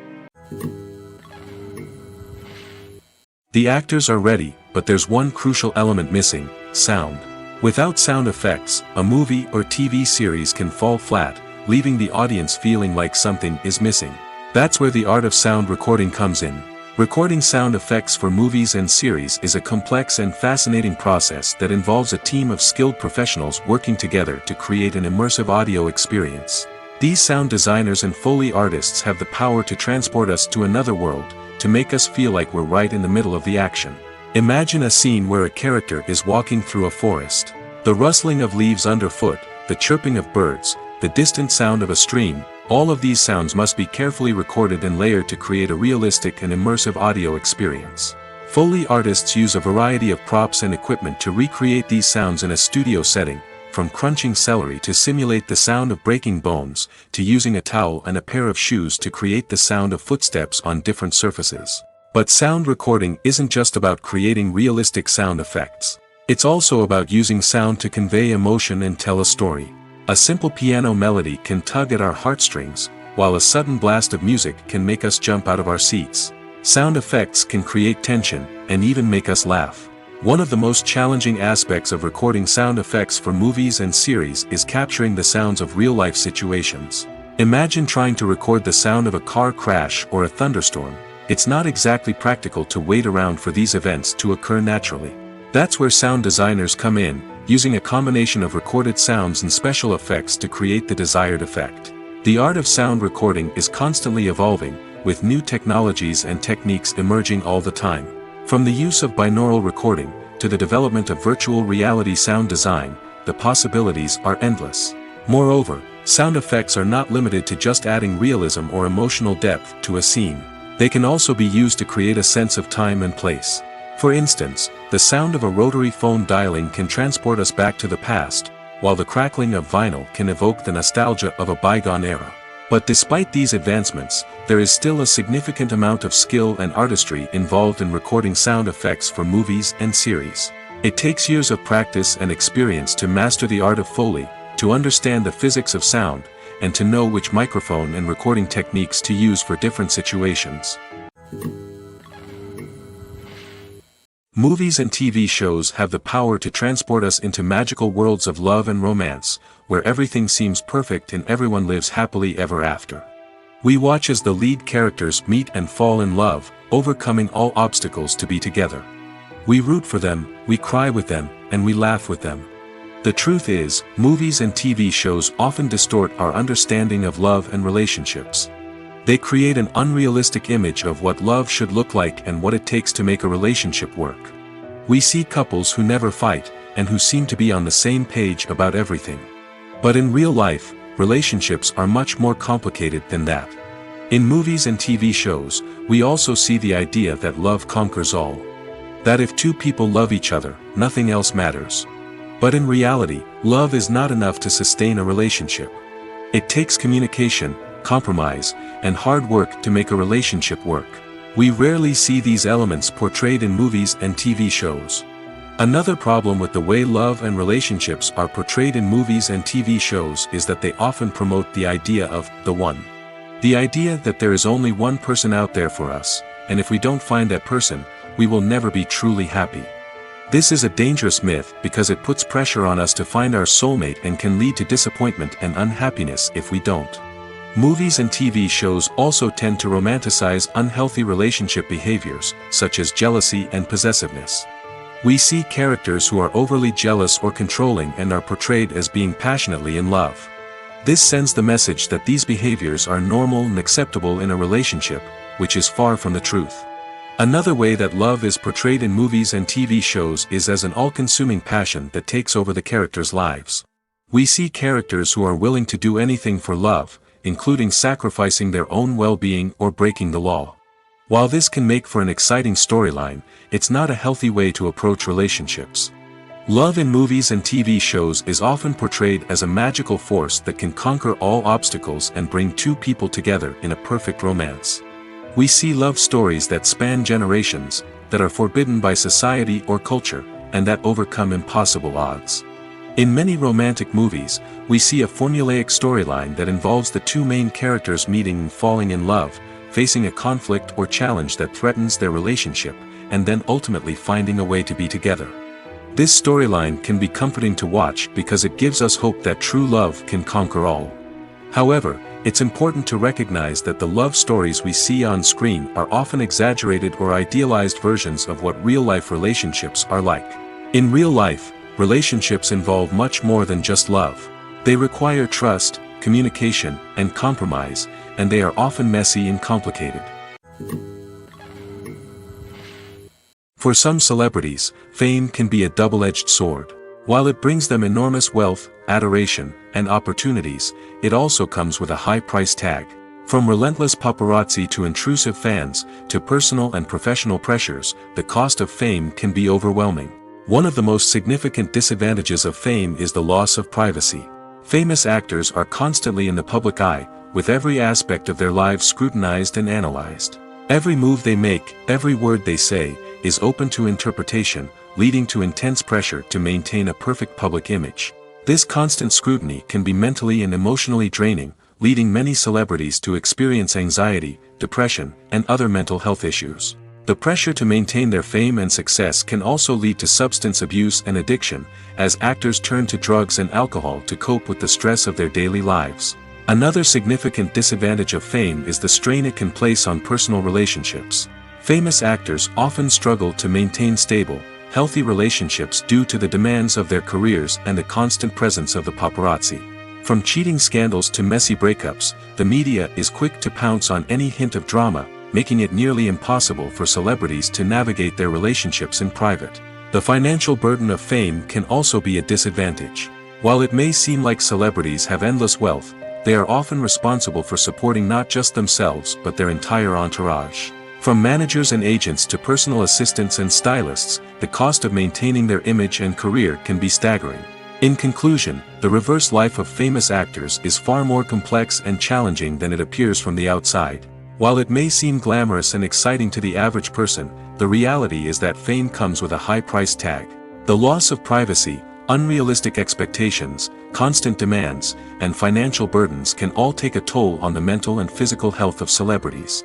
Speaker 1: The actors are ready, but there's one crucial element missing: sound. Without sound effects, a movie or TV series can fall flat, leaving the audience feeling like something is missing. That's where the art of sound recording comes in. Recording sound effects for movies and series is a complex and fascinating process that involves a team of skilled professionals working together to create an immersive audio experience. These sound designers and Foley artists have the power to transport us to another world, to make us feel like we're right in the middle of the action. Imagine a scene where a character is walking through a forest. The rustling of leaves underfoot, the chirping of birds, the distant sound of a stream, all of these sounds must be carefully recorded and layered to create a realistic and immersive audio experience. Foley artists use a variety of props and equipment to recreate these sounds in a studio setting, from crunching celery to simulate the sound of breaking bones, to using a towel and a pair of shoes to create the sound of footsteps on different surfaces. But sound recording isn't just about creating realistic sound effects. It's also about using sound to convey emotion and tell a story. A simple piano melody can tug at our heartstrings, while a sudden blast of music can make us jump out of our seats. Sound effects can create tension, and even make us laugh. One of the most challenging aspects of recording sound effects for movies and series is capturing the sounds of real-life situations. Imagine trying to record the sound of a car crash or a thunderstorm. It's not exactly practical to wait around for these events to occur naturally. That's where sound designers come in, using a combination of recorded sounds and special effects to create the desired effect. The art of sound recording is constantly evolving, with new technologies and techniques emerging all the time. From the use of binaural recording, to the development of virtual reality sound design, the possibilities are endless. Moreover, sound effects are not limited to just adding realism or emotional depth to a scene. They can also be used to create a sense of time and place. For instance, the sound of a rotary phone dialing can transport us back to the past, while the crackling of vinyl can evoke the nostalgia of a bygone era. But despite these advancements, there is still a significant amount of skill and artistry involved in recording sound effects for movies and series. It takes years of practice and experience to master the art of Foley, to understand the physics of sound, and to know which microphone and recording techniques to use for different situations. Movies and TV shows have the power to transport us into magical worlds of love and romance, where everything seems perfect and everyone lives happily ever after. We watch as the lead characters meet and fall in love, overcoming all obstacles to be together. We root for them, we cry with them, and we laugh with them. The truth is, movies and TV shows often distort our understanding of love and relationships. They create an unrealistic image of what love should look like and what it takes to make a relationship work. We see couples who never fight, and who seem to be on the same page about everything. But in real life, relationships are much more complicated than that. In movies and TV shows, we also see the idea that love conquers all. That if two people love each other, nothing else matters. But in reality, love is not enough to sustain a relationship. It takes communication, compromise, and hard work to make a relationship work. We rarely see these elements portrayed in movies and TV shows. Another problem with the way love and relationships are portrayed in movies and TV shows is that they often promote the idea of the one. The idea that there is only one person out there for us, and if we don't find that person, we will never be truly happy. This is a dangerous myth because it puts pressure on us to find our soulmate and can lead to disappointment and unhappiness if we don't. Movies and TV shows also tend to romanticize unhealthy relationship behaviors, such as jealousy and possessiveness. We see characters who are overly jealous or controlling and are portrayed as being passionately in love. This sends the message that these behaviors are normal and acceptable in a relationship, which is far from the truth. Another way that love is portrayed in movies and TV shows is as an all-consuming passion that takes over the characters' lives. We see characters who are willing to do anything for love, including sacrificing their own well-being or breaking the law. While this can make for an exciting storyline, it's not a healthy way to approach relationships. Love in movies and TV shows is often portrayed as a magical force that can conquer all obstacles and bring two people together in a perfect romance. We see love stories that span generations, that are forbidden by society or culture, and that overcome impossible odds. In many romantic movies, we see a formulaic storyline that involves the two main characters meeting and falling in love, facing a conflict or challenge that threatens their relationship, and then ultimately finding a way to be together. This storyline can be comforting to watch because it gives us hope that true love can conquer all. However, it's important to recognize that the love stories we see on screen are often exaggerated or idealized versions of what real-life relationships are like. In real life, relationships involve much more than just love. They require trust, communication, and compromise, and they are often messy and complicated. For some celebrities, fame can be a double-edged sword. While it brings them enormous wealth, adoration, and opportunities, it also comes with a high price tag. From relentless paparazzi to intrusive fans, to personal and professional pressures, the cost of fame can be overwhelming. One of the most significant disadvantages of fame is the loss of privacy. Famous actors are constantly in the public eye, with every aspect of their lives scrutinized and analyzed. Every move they make, every word they say, is open to interpretation, leading to intense pressure to maintain a perfect public image. This constant scrutiny can be mentally and emotionally draining, leading many celebrities to experience anxiety, depression, and other mental health issues. The pressure to maintain their fame and success can also lead to substance abuse and addiction, as actors turn to drugs and alcohol to cope with the stress of their daily lives. Another significant disadvantage of fame is the strain it can place on personal relationships. Famous actors often struggle to maintain stable, healthy relationships due to the demands of their careers and the constant presence of the paparazzi. From cheating scandals to messy breakups, the media is quick to pounce on any hint of drama, making it nearly impossible for celebrities to navigate their relationships in private. The financial burden of fame can also be a disadvantage. While it may seem like celebrities have endless wealth, they are often responsible for supporting not just themselves but their entire entourage. From managers and agents to personal assistants and stylists, the cost of maintaining their image and career can be staggering. In conclusion, the reverse life of famous actors is far more complex and challenging than it appears from the outside. While it may seem glamorous and exciting to the average person, the reality is that fame comes with a high price tag. The loss of privacy, unrealistic expectations, constant demands, and financial burdens can all take a toll on the mental and physical health of celebrities.